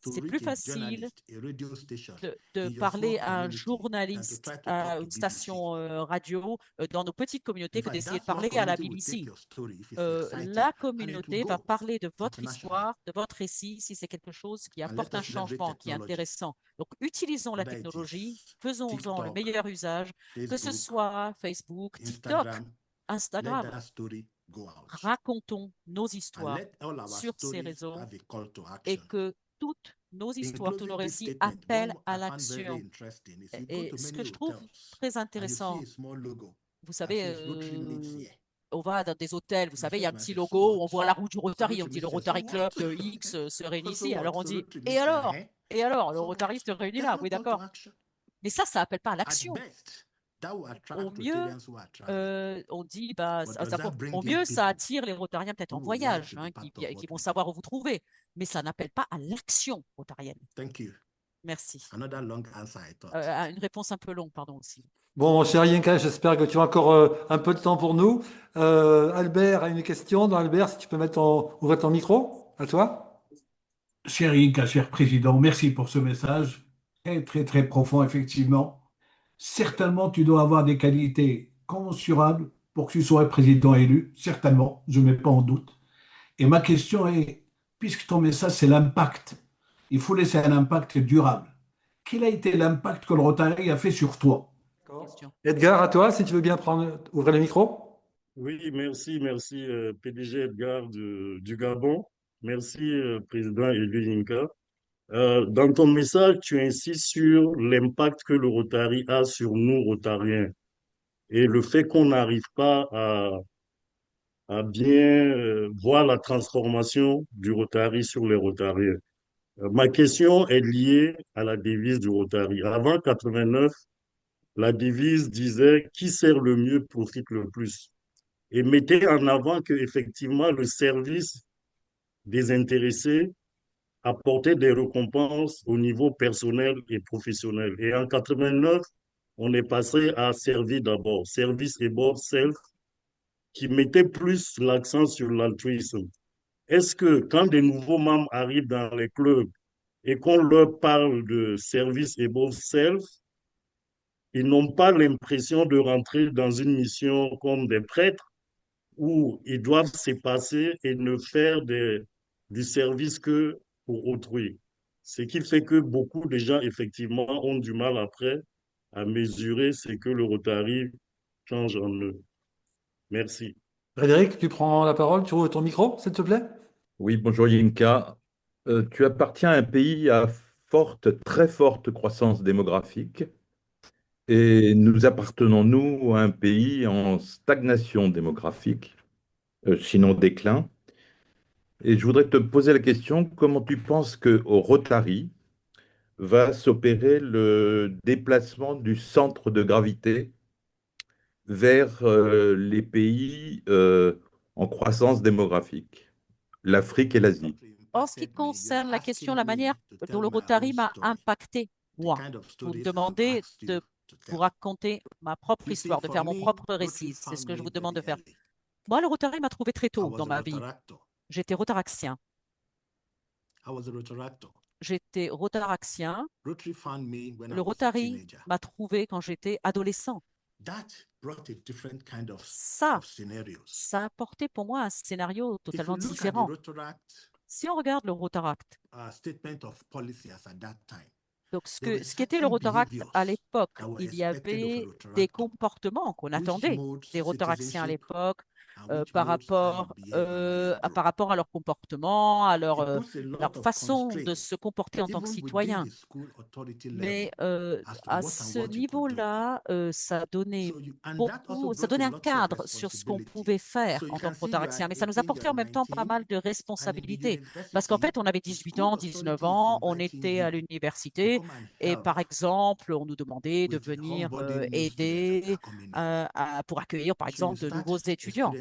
to C'est reach plus a facile journalist, a radio station de in your parler small à un community than to journaliste, try to à talk to une BBC. station radio dans nos petites communautés In que fact, d'essayer de that small parler à la community will take BBC. your story if it's exciting, La and it will communauté va go parler de votre international. histoire, de votre récit, si c'est quelque chose qui And apporte let un us leverage changement, qui est technology, intéressant. Donc, utilisons la whether it technologie, is faisons-en le TikTok, meilleur usage, que ce Facebook, soit Facebook, TikTok, Instagram. Let Instagram. that story go out. Racontons nos And histoires let all our sur ces stories réseaux have a call to et action. que toutes nos In histoires, tous nos closing this récits statement, appellent one à I found very l'action. interesting is you go Et to ce many que je trouve hotels très and you see intéressant, a small logo vous that savez, says Rotary meets here. on va dans des hôtels, vous And I savez, il y said a to un petit myself, so logo, on what? voit la roue du So Rotary, on Rotary dit le meets here. So Rotary Club what? de X se réunit So ici. what? Alors on So dit, Rotary et meets here, alors? eh? Et alors, le So Rotary what? se réunit There's là, no oui, call to d'accord. action. Mais ça n'appelle pas à At l'action. best, that will Au attract mieux, Rotarians who are traveling. on dit, bah, But does that bring au in mieux, ça people attire les Rotariens peut-être who en would like voyage, to be hein, part of qui what vont we do? savoir où vous trouver. Mais ça n'appelle pas à l'action rotarienne. Thank you. Merci. Another long answer, I thought. Une réponse un peu longue, pardon aussi. Bon, cher Yinka, j'espère que tu as encore un peu de temps pour nous. Albert a une question. Dans Albert, si tu peux ouvrir ton micro, à toi. Cher Yinka, cher président, merci pour ce message très, très, très profond, effectivement. Certainement, tu dois avoir des qualités commensurables pour que tu sois président élu. Certainement, je ne mets pas en doute. Et ma question est, puisque ton message, c'est l'impact, il faut laisser un impact durable. Quel a été l'impact que le Rotary a fait sur toi? Question. Edgar, à toi, si tu veux bien ouvrir le micro. Oui, merci, PDG Edgar du Gabon. Merci, président élu Yinka. Dans ton message, tu insistes sur l'impact que le Rotary a sur nous, Rotariens, et le fait qu'on n'arrive pas à bien voir la transformation du Rotary sur les Rotariens. Ma question est liée à la devise du Rotary. Avant 89, la devise disait « Qui sert le mieux profite le plus ». Et mettait en avant que effectivement le service des intéressés apportait des récompenses au niveau personnel et professionnel. Et en 89, on est passé à servir d'abord, service above self, qui mettait plus l'accent sur l'altruisme. Est-ce que quand des nouveaux membres arrivent dans les clubs et qu'on leur parle de service above self, ils n'ont pas l'impression de rentrer dans une mission comme des prêtres, où ils doivent s'effacer et ne faire du service que pour autrui. Ce qui fait que beaucoup de gens, effectivement, ont du mal après à mesurer ce que le Rotary change en eux. Merci. Frédéric, tu prends la parole, tu ouvres ton micro, s'il te plaît. Oui, bonjour Yinka. Tu appartiens à un pays à très forte croissance démographique et nous appartenons, nous, à un pays en stagnation démographique, sinon déclin. Et je voudrais te poser la question, comment tu penses qu'au Rotary va s'opérer le déplacement du centre de gravité vers les pays en croissance démographique, l'Afrique et l'Asie? En ce qui concerne la question, la manière dont le Rotary m'a impacté, moi, vous me demandez de vous raconter ma propre histoire, de faire mon propre récit. C'est ce que je vous demande de faire. Moi, le Rotary m'a trouvé très tôt dans ma vie. J'étais rotaraxien. J'étais rotaraxien. Le Rotary m'a trouvé quand j'étais adolescent. Ça a apporté pour moi un scénario totalement différent. Si on regarde le Rotaract, donc ce qu'était le Rotaract à l'époque, il y avait des comportements qu'on attendait des Rotaractiens à l'époque, par rapport à leur comportement, leur façon de se comporter en tant que citoyen. Mais à ce niveau-là, ça donnait ça donnait un cadre sur ce qu'on pouvait faire en tant que Rotaraxien, mais ça nous apportait en même temps pas mal de responsabilités. Parce qu'en fait, on avait 18 ans, 19 ans, on était à l'université et par exemple, on nous demandait de venir aider pour accueillir, par exemple, de nouveaux étudiants.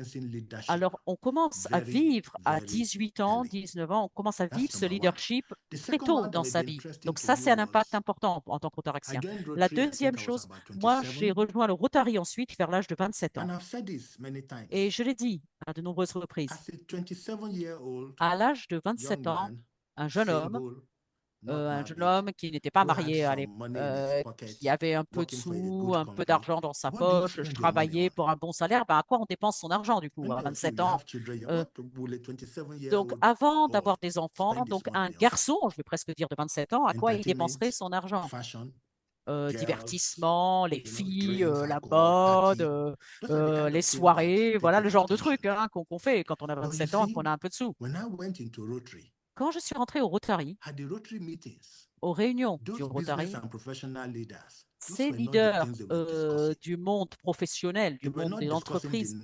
Alors, on commence à vivre à 18 ans, 19 ans, on commence à vivre ce leadership très tôt dans sa vie. Donc ça, c'est un impact important en tant que Rotaraxien. La deuxième chose, moi, j'ai rejoint le Rotary ensuite vers l'âge de 27 ans. Et je l'ai dit à de nombreuses reprises, à l'âge de 27 ans, un jeune homme qui n'était pas marié, qui avait un peu de sous, un peu d'argent dans sa poche, je travaillais pour un bon salaire, ben à quoi on dépense son argent du coup à 27 ans? Donc avant d'avoir des enfants, donc un garçon, je vais presque dire de 27 ans, à quoi il dépenserait son argent? Divertissement, les filles, la mode, les soirées, voilà le genre de trucs hein, qu'on fait quand on a 27 ans et qu'on a un peu de sous. Quand je suis rentrée au Rotary, aux réunions du Rotary, ces leaders du monde professionnel, du monde des entreprises,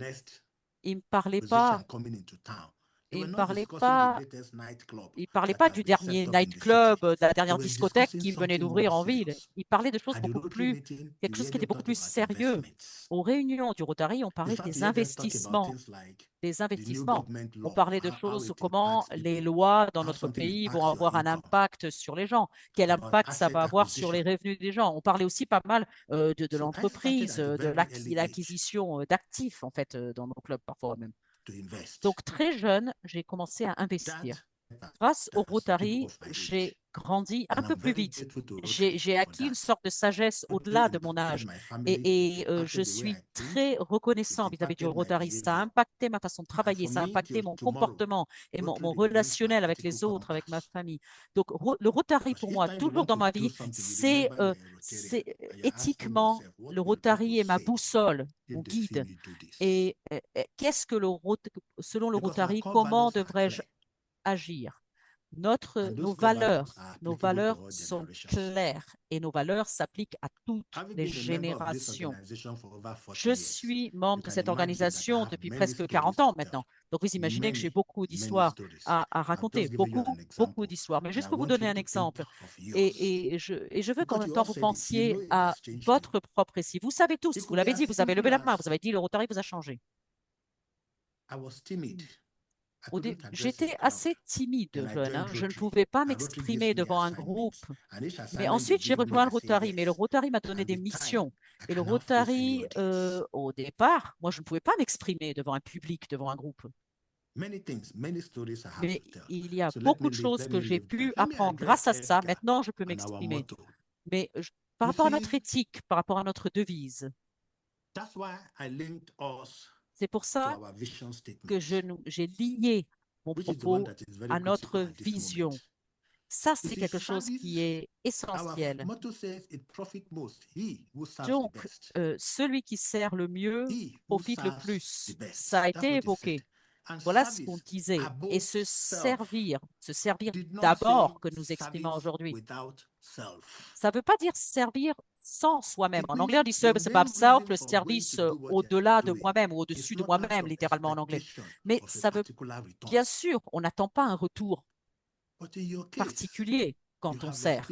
ils ne parlaient pas, ils ne parlaient pas, ils parlaient pas du dernier nightclub, de la dernière discothèque qui venait d'ouvrir en ville. Ils parlaient de choses quelque chose qui était beaucoup plus sérieux. Aux réunions du Rotary, on parlait des investissements. On parlait de choses, comment les lois dans notre pays vont avoir un impact sur les gens, quel impact ça va avoir sur les revenus des gens. On parlait aussi pas mal de l'entreprise, de l'acquisition d'actifs, en fait, dans nos clubs parfois même. Donc, très jeune, j'ai commencé à investir. Grâce au Rotary, j'ai grandi un peu plus vite. J'ai acquis une sorte de sagesse au-delà de mon âge. Et je suis très reconnaissant vis-à-vis du Rotary. Ça a impacté ma façon de travailler, ça a impacté mon comportement et mon relationnel avec les autres, avec ma famille. Donc, le Rotary, pour moi, toujours dans ma vie, c'est éthiquement, le Rotary est ma boussole, mon guide. Et qu'est-ce que selon le Rotary, comment devrais-je agir? Nos valeurs sont claires et nos valeurs s'appliquent à toutes les générations. Je suis membre de cette organisation depuis presque 40 ans maintenant. Donc, vous imaginez que j'ai beaucoup d'histoires à raconter, beaucoup d'histoires. Mais juste pour vous donner un exemple, et je veux qu'en même temps, vous pensiez à votre propre récit. Vous savez tous, vous l'avez dit, vous avez levé la main, vous avez dit, le Rotary vous a changé. J'étais assez timide, jeune. Hein. Je ne pouvais pas m'exprimer devant un groupe. Mais ensuite, j'ai rejoint le Rotary. Mais le Rotary m'a donné des missions. Et le Rotary, au départ, moi, je ne pouvais pas m'exprimer devant un public, devant un groupe. Mais il y a beaucoup de choses que j'ai pu apprendre grâce à ça. Maintenant, je peux m'exprimer. Mais par rapport à notre éthique, par rapport à notre devise, c'est pour ça que j'ai lié mon propos à notre vision. Ça, c'est quelque chose qui est essentiel. Donc, celui qui sert le mieux profite le plus. Ça a été évoqué. Voilà ce qu'on disait. Et se servir d'abord que nous exprimons aujourd'hui. Ça ne veut pas dire servir sans soi-même. En anglais, on dit service above self, le service au-delà de moi-même ou au-dessus de moi-même, littéralement en anglais. Mais ça veut, bien sûr, on n'attend pas un retour particulier quand on sert.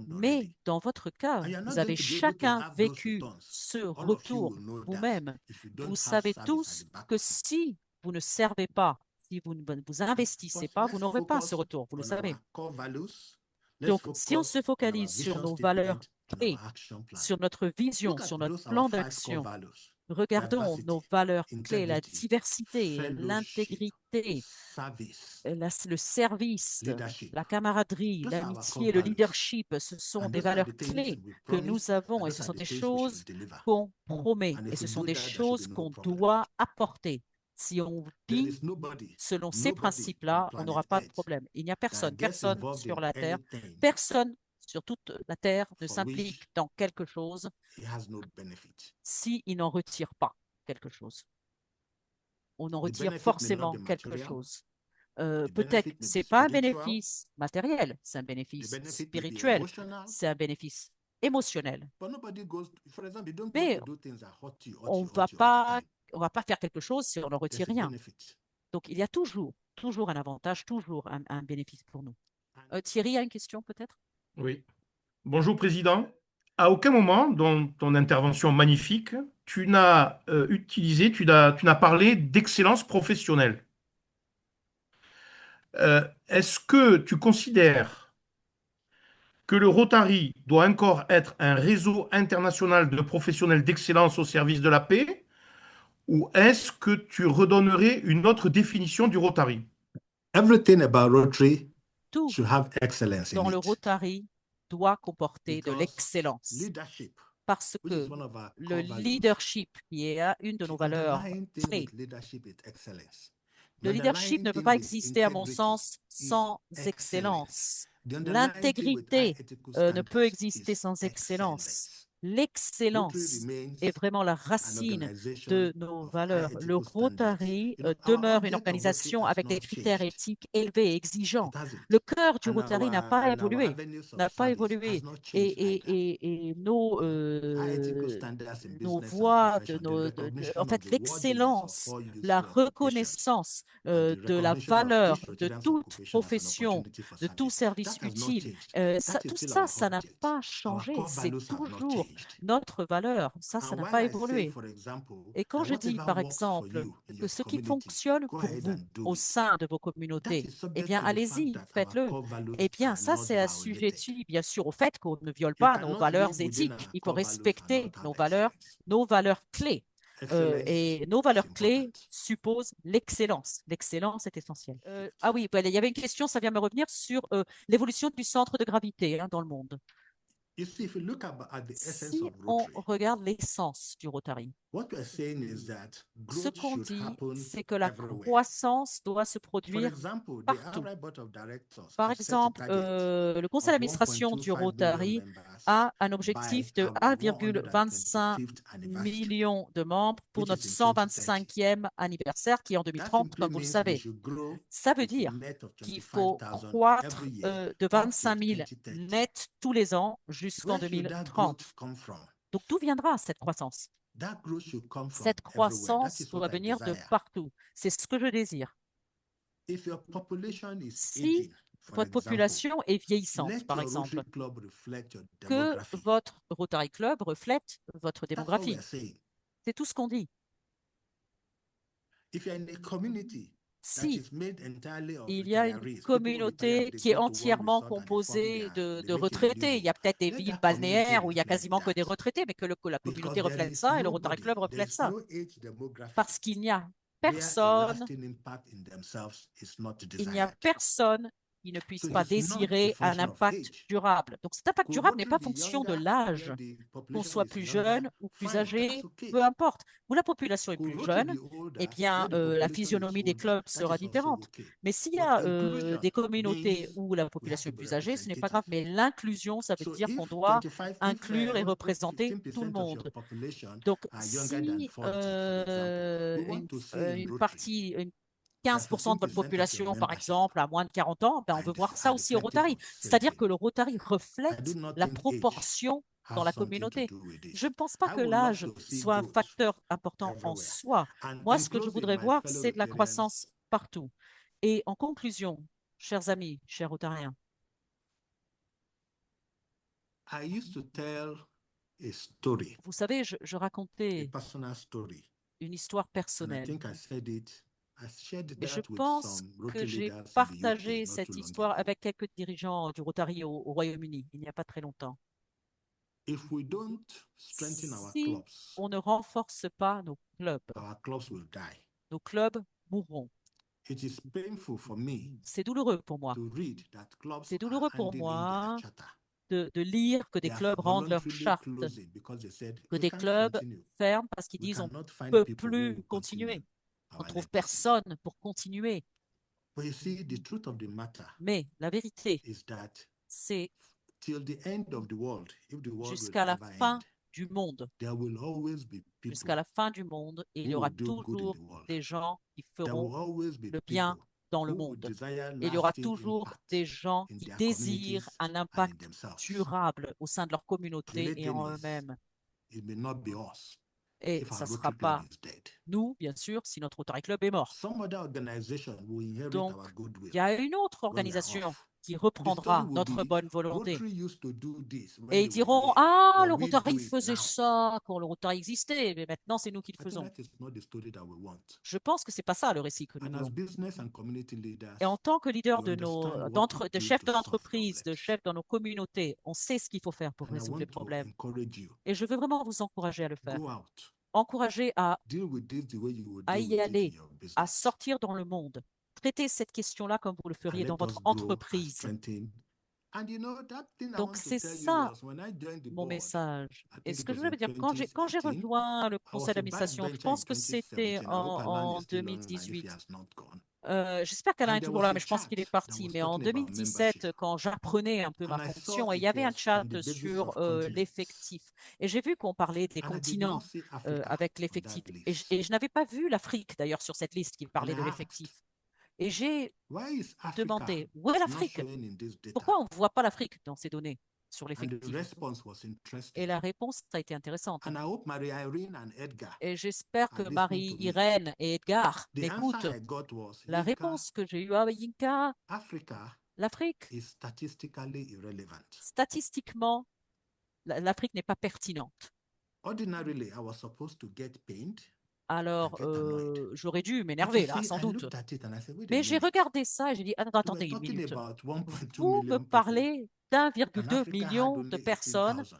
Mais dans votre cas, vous avez chacun vécu ce retour vous-même. Vous savez tous que si vous ne servez pas, si vous ne vous investissez pas, vous n'aurez pas ce retour, vous le savez. Donc, si on se focalise sur nos valeurs clés, sur notre vision, sur notre plan d'action, regardons nos valeurs clés, la diversité, l'intégrité, le service, la camaraderie, l'amitié, le leadership, ce sont des valeurs clés que nous avons et ce sont des choses qu'on promet et ce sont des choses qu'on doit apporter. Si on vit selon ces principes-là, on n'aura pas de problème. Il n'y a personne sur la Terre, personne sur toute la Terre ne s'implique dans quelque chose s'il n'en retire pas quelque chose. on en retire forcément quelque chose. Peut-être ce n'est pas un bénéfice matériel, c'est un bénéfice spirituel, c'est un bénéfice émotionnel. Mais on va pas faire quelque chose si on ne retire rien. Donc, il y a toujours un avantage, toujours un bénéfice pour nous. Thierry a une question peut-être? Oui. Bonjour, Président. À aucun moment dans ton intervention magnifique, tu n'as tu n'as parlé d'excellence professionnelle. Est-ce que tu considères que le Rotary doit encore être un réseau international de professionnels d'excellence au service de la paix, ou est-ce que tu redonnerais une autre définition du Rotary? Everything about Rotary Tout should have excellence dans in le it. Rotary doit comporter de Because l'excellence. leadership, Parce which is que one of our le core values, leadership, qui est une de the nos valeurs underlying thing clés, with leadership is excellence. The le leadership underlying ne peut thing pas with exister, à mon integrity sens, is sans excellence. excellence. The underlying thing with high L'intégrité ethical ne peut standards exister is sans excellence. excellence. Rotary L'excellence remains est vraiment la an racine organization de nos of high valeurs. Le ethical standards. Rotary You know, our demeure une object of Rotary organisation has avec des not critères changed. éthiques élevés et exigeants. It hasn't. Le cœur du And Rotary n'a our pas and our évolué, avenues of service has not changed either. et High ethical standards in nos business and voies, profession, the en recognition fait, of the worthiness of l'excellence, all la useful occupations reconnaissance and the de la recognition of valeur each de Rotarian's toute occupation as an profession, opportunity for de tout service. service That has not utile. changed. Ça, That is tout still ça, our ça n'a object. pas Our changé. core C'est values have not toujours changed. notre valeur. Ça And n'a when pas I say, évolué. for example, Et quand that je dis, whatever par works for exemple, you in que your ce qui community, fonctionne go pour ahead vous and do au it. sein de vos That communautés, is eh subject bien, to the fact allez-y, that our faites-le. core values Eh bien, are ça, not c'est violated. assujetti, bien sûr, au fait qu'on ne viole You pas nos cannot valeurs live within éthiques. our Il faut core values and respecter not have nos valeurs clés. excellence. Et nos Excellence is valeurs clés important. supposent l'excellence. L'excellence est essentielle. Ah oui, voilà, il y avait une question, ça vient me revenir sur l'évolution du centre de gravité dans le monde. You see, if you look at the essence Si of on Rotary, regarde l'essence du Rotary, what we are saying is that ce growth qu'on should dit, happen c'est que la everywhere. croissance doit se For produire example, the partout. Outright Board of Directors Par have set a exemple, target le conseil of d'administration du 1.25 billion Rotary members a un by objectif de our 1,25 125th anniversary, millions de membres pour which notre is in 2030. 125e anniversaire qui est en That 2030, simply comme vous le means we savez. should grow Ça veut with a dire net of qu'il faut 25,000 croître every year de up to 25 000 2030. nets tous les ans jusqu'en Where should that 2030. growth come from? Donc, d'où viendra cette croissance? That growth should come from Cette everywhere. That croissance is doit what I venir de desire. partout. C'est ce que je désire. If your population is Si aging, for votre example, population est vieillissante, let par your exemple, Rotary Club reflect your que demography. votre Rotary Club reflète votre That's what démographie. we're saying. C'est tout ce qu'on dit. If you're in a community that Si is made entirely of il y a une retirees, people retire, communauté they qui est go to one entièrement resort and they form composée they de make a retraités, new il y a home. peut-être des Let villes that community balnéaires où il n'y a reflect quasiment que des that. retraités, mais que la Because communauté there reflète is ça et le Rotary nobody, Club there reflète is ça. no age demography Parce qu'il n'y a where a personne, lasting impact in themselves is not il n'y a desired. personne qui ne puisse So pas it is not a désirer un function of impact age. durable. Donc cet impact Could durable n'est Rotary pas be fonction de younger, l'âge, where the qu'on population soit is plus younger? jeune ou plus Fine, that's âgé, okay. peu importe. Où la population est Could plus Rotary jeune, be older, eh bien, where the la population is physionomie des older? clubs That sera is also différente. okay. Mais s'il y But a inclusion des communautés means où la we have population to est be plus âgée, ce n'est pas grave. representative. Mais l'inclusion, ça veut So dire qu'on if doit 25, inclure et représenter tout le 15% of your monde. population Donc, are younger than si 40, for example, we want to see in une Rotary partie, that 15% de votre 15% of your population, par membership exemple, à moins de 40 ans, ben, on are, veut voir ça are aussi au reflective Rotary. of same C'est-à-dire thing. que le Rotary I do reflète not la think age proportion dans has la something to communauté. do with Je ne this. pense pas I que would love l'âge to see soit un growth facteur important en everywhere. soi. And Moi, in ce que je closing, voudrais my voir, fellow c'est de la Rotarians, croissance partout. Et en conclusion, chers amis, chers Rotariens, I used to tell a story, vous savez, je a racontais personal story, une histoire and I personnelle. think I shared Et je that with pense some que Rotary j'ai leaders in the UK partagé not cette too long histoire ago. avec quelques dirigeants du Rotary au Royaume-Uni, il n'y a pas très longtemps. If we don't strengthen our Si clubs, on ne renforce pas nos our clubs will die. mourront. It is painful for me C'est douloureux pour moi. to read that clubs C'est are douloureux pour handing in their moi charter. de lire que des They are clubs rendent leur voluntarily charte, closing because they said que we des can't clubs continue. ferment parce qu'ils We disent on cannot ne find peut people who plus will continuer. continue On our ne trouve legacy. personne pour continuer. But you see, the truth of the matter Mais la vérité, is that c'est till the end of the world, if the world will jusqu'à la ever fin end, du monde. There will always be Jusqu'à people la fin du monde, et il y who aura will do good in toujours the world. des gens qui There feront will always be le bien people dans le who will monde. desire Et il y aura lasting toujours impact des gens in qui their désirent communities un and in impact themselves. durable au sein de leur communauté et en Clearly, eux-mêmes. it may not be us Et if ça our ne sera Rotary Club pas is dead. nous, bien sûr, si notre Rotary Club est mort. Some other organization will inherit Donc, our goodwill il y a une autre when we are organisation off. qui The story reprendra will notre be bonne volonté. Rotary used to do this when Et they ils were diront, here, ah, but le we Rotary do it faisait now. ça quand le Rotary existait, mais maintenant c'est nous qui le I think faisons. that is not the story that we want. Je pense que c'est pas ça le récit que nous And as voulons. business and community leaders, Et en tant que leader we de understand what to de do chefs to solve d'entreprise, de conflicts. chefs dans nos communautés, on sait ce qu'il faut faire pour And I résoudre les want to problèmes. encourage you, Et je veux vraiment vous encourager à le faire. go out, Encourager deal with this the way you would à deal y with it in aller, your à business. sortir dans le monde. Traitez cette question-là comme vous le And feriez dans let us votre grow and entreprise. strengthen. And you know, that thing I Donc, want to c'est tell you ça was when I joined the mon board, message. I Et think ce it que je was voulais in vous dire, quand j'ai 2015. rejoint le I conseil was a d'administration, je backbencher in pense que c'était 2017. I hope Alan en is still online if 2018. he has not gone. J'espère qu'Alain And est there toujours was là, a mais je pense chat qu'il est that parti. was Mais en talking about 2017, membership. quand j'apprenais un peu ma And I saw fonction, il y it avait un was chat on the basis sur of continents. l'effectif. Et j'ai vu qu'on parlait des And I did continents not see Africa avec on l'effectif. that Et, list. et je n'avais pas vu l'Afrique, d'ailleurs, sur cette liste qui And I parlait de asked, l'effectif. Et j'ai why is Africa demandé, où est not l'Afrique? showing in this data? Pourquoi on ne voit pas l'Afrique dans ces données sur And the l'effectif? response was Et interesting. la réponse a été intéressante. And I hope Maria Irene and Edgar Et j'espère que are listening Marie, to me. Irène et Edgar The m'écoutent. answer I got was, La Yinka, réponse que j'ai eue à Yinka, Africa l'Afrique, is statistically irrelevant. statistiquement, l'Afrique n'est pas pertinente. Ordinarily, I was supposed to get pained and Alors, get annoyed. j'aurais dû But m'énerver you là, see, sans I doute. looked at it and I said, wait a Mais j'ai minute. regardé ça et j'ai dit, We were attendez une talking minute. about 1.2 Vous me million people, parlez and d'1,2 Africa had million only de personnes 18,000.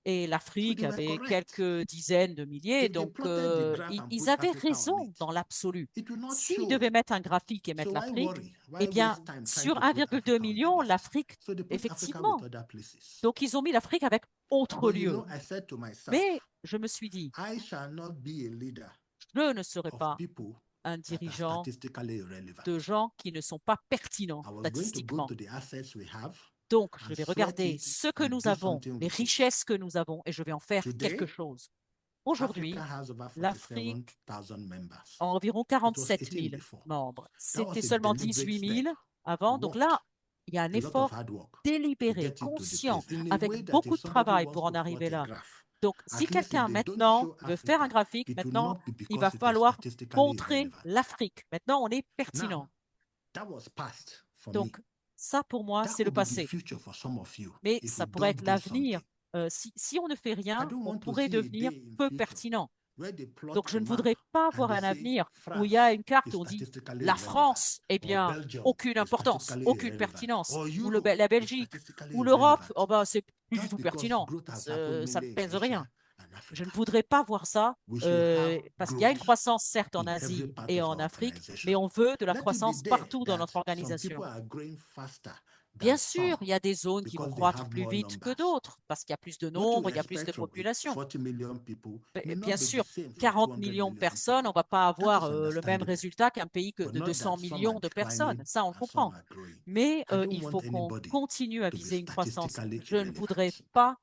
et So l'Afrique they were avait correct. quelques dizaines de milliers. If they Donc, plotted the graph and ils put avaient Africa on raison it, dans l'absolu. it would not S'ils show. devaient mettre un graphique et mettre So why l'Afrique, worry? eh Why bien, waste time trying sur to put 1,2 Africa on the million, list? l'Afrique, So they put Africa with effectivement. other places. Donc, ils ont mis l'Afrique avec autre But you lieu. know, I said to myself, Mais je me suis dit, I shall not be a leader je ne serai of pas people un that are dirigeant statistically irrelevant. de gens qui ne sont pas pertinents I was going to go statistiquement. to the assets we have Donc, je and vais sweat regarder it ce que and nous do avons, something les with it. richesses que nous avons, et je vais en faire Today, quelque chose. Aujourd'hui, Africa has over l'Afrique 47,000 members. a environ It was 47 18 000 before. membres. That C'était was a seulement deliberate 18 step. 000 avant. We Donc worked là, il y a un a lot of effort hard work to délibéré, get it to the conscient, place in a avec way that beaucoup if de somebody travail wants pour en to plot arriver a là. graph, Donc, at si least if quelqu'un they don't maintenant show veut faire un Africa, graphique, it will maintenant, not be il because va it was falloir statistically montrer irrelevant. l'Afrique. Maintenant, on est Now, pertinent. that was past for me. Donc, ça, pour moi, That c'est le could be the passé. future for some of you Mais if ça we pourrait don't être do l'avenir. something. Si on ne fait I rien, don't on want to pourrait see a devenir day in peu future pertinent. where they plot Donc, je a ne map voudrais pas and avoir they un say avenir où il y a une France carte is où on dit statistically la irrelevant, France, eh or bien, Belgium aucune is importance, statistically aucune irrelevant, pertinence, or ou Europe la is Belgique, statistically ou l'Europe, irrelevant, oh ben, c'est plus du just tout because pertinent, growth has ça happened ne mainly in pèse rien. Asia and Je ne Africa. voudrais pas voir ça We should have parce qu'il y a une growth croissance, certes, en in every Asie part et of en our Afrique, organization. mais on veut de la Let it be croissance there partout dans that notre some organisation. people are growing faster Bien than sûr, some il y a des zones qui vont because they croître have plus more vite que numbers. d'autres, parce qu'il y a plus de What you nombre, il y a plus de expect from population. 40 million people may not Bien be the sûr, same from 40 200 millions de million personnes, on people. ne va pas That avoir is le même understandable. résultat qu'un pays But de not 200 that some are millions de personnes. declining Ça, on le and some comprend. are growing. Mais I don't il want faut qu'on anybody continue à to be viser une croissance. statistically Je ne voudrais irrelevant. pas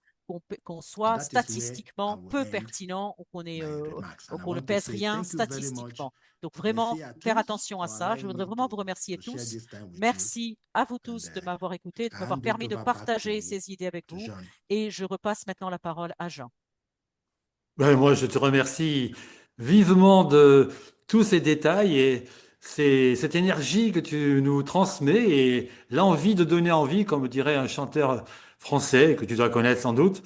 qu'on And soit that is where I statistiquement will peu end pertinent ou my remarks. And I qu'on ne want to pèse say rien thank you very much. statistiquement. Donc vraiment, Merci à faire tous attention à for ça. Je allowing voudrais me vraiment vous remercier to share tous. this time with you. Merci à vous And tous de m'avoir écouté, de I m'avoir hand it permis de over back partager to ces idées avec vous. John. Et je repasse maintenant la parole à Jean. Ben, moi, je te remercie vivement de tous ces détails et cette énergie que tu nous transmets et l'envie de donner envie, comme dirait un chanteur français que tu dois connaître sans doute.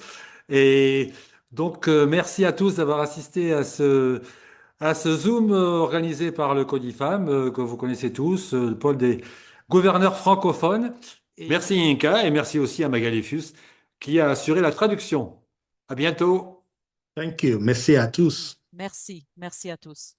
Et donc, merci à tous d'avoir assisté à ce Zoom organisé par le Codifam, que vous connaissez tous, le pôle des gouverneurs francophones. Et merci Inka et merci aussi à Magalifus qui a assuré la traduction. À bientôt. Thank you. Merci à tous. Merci à tous.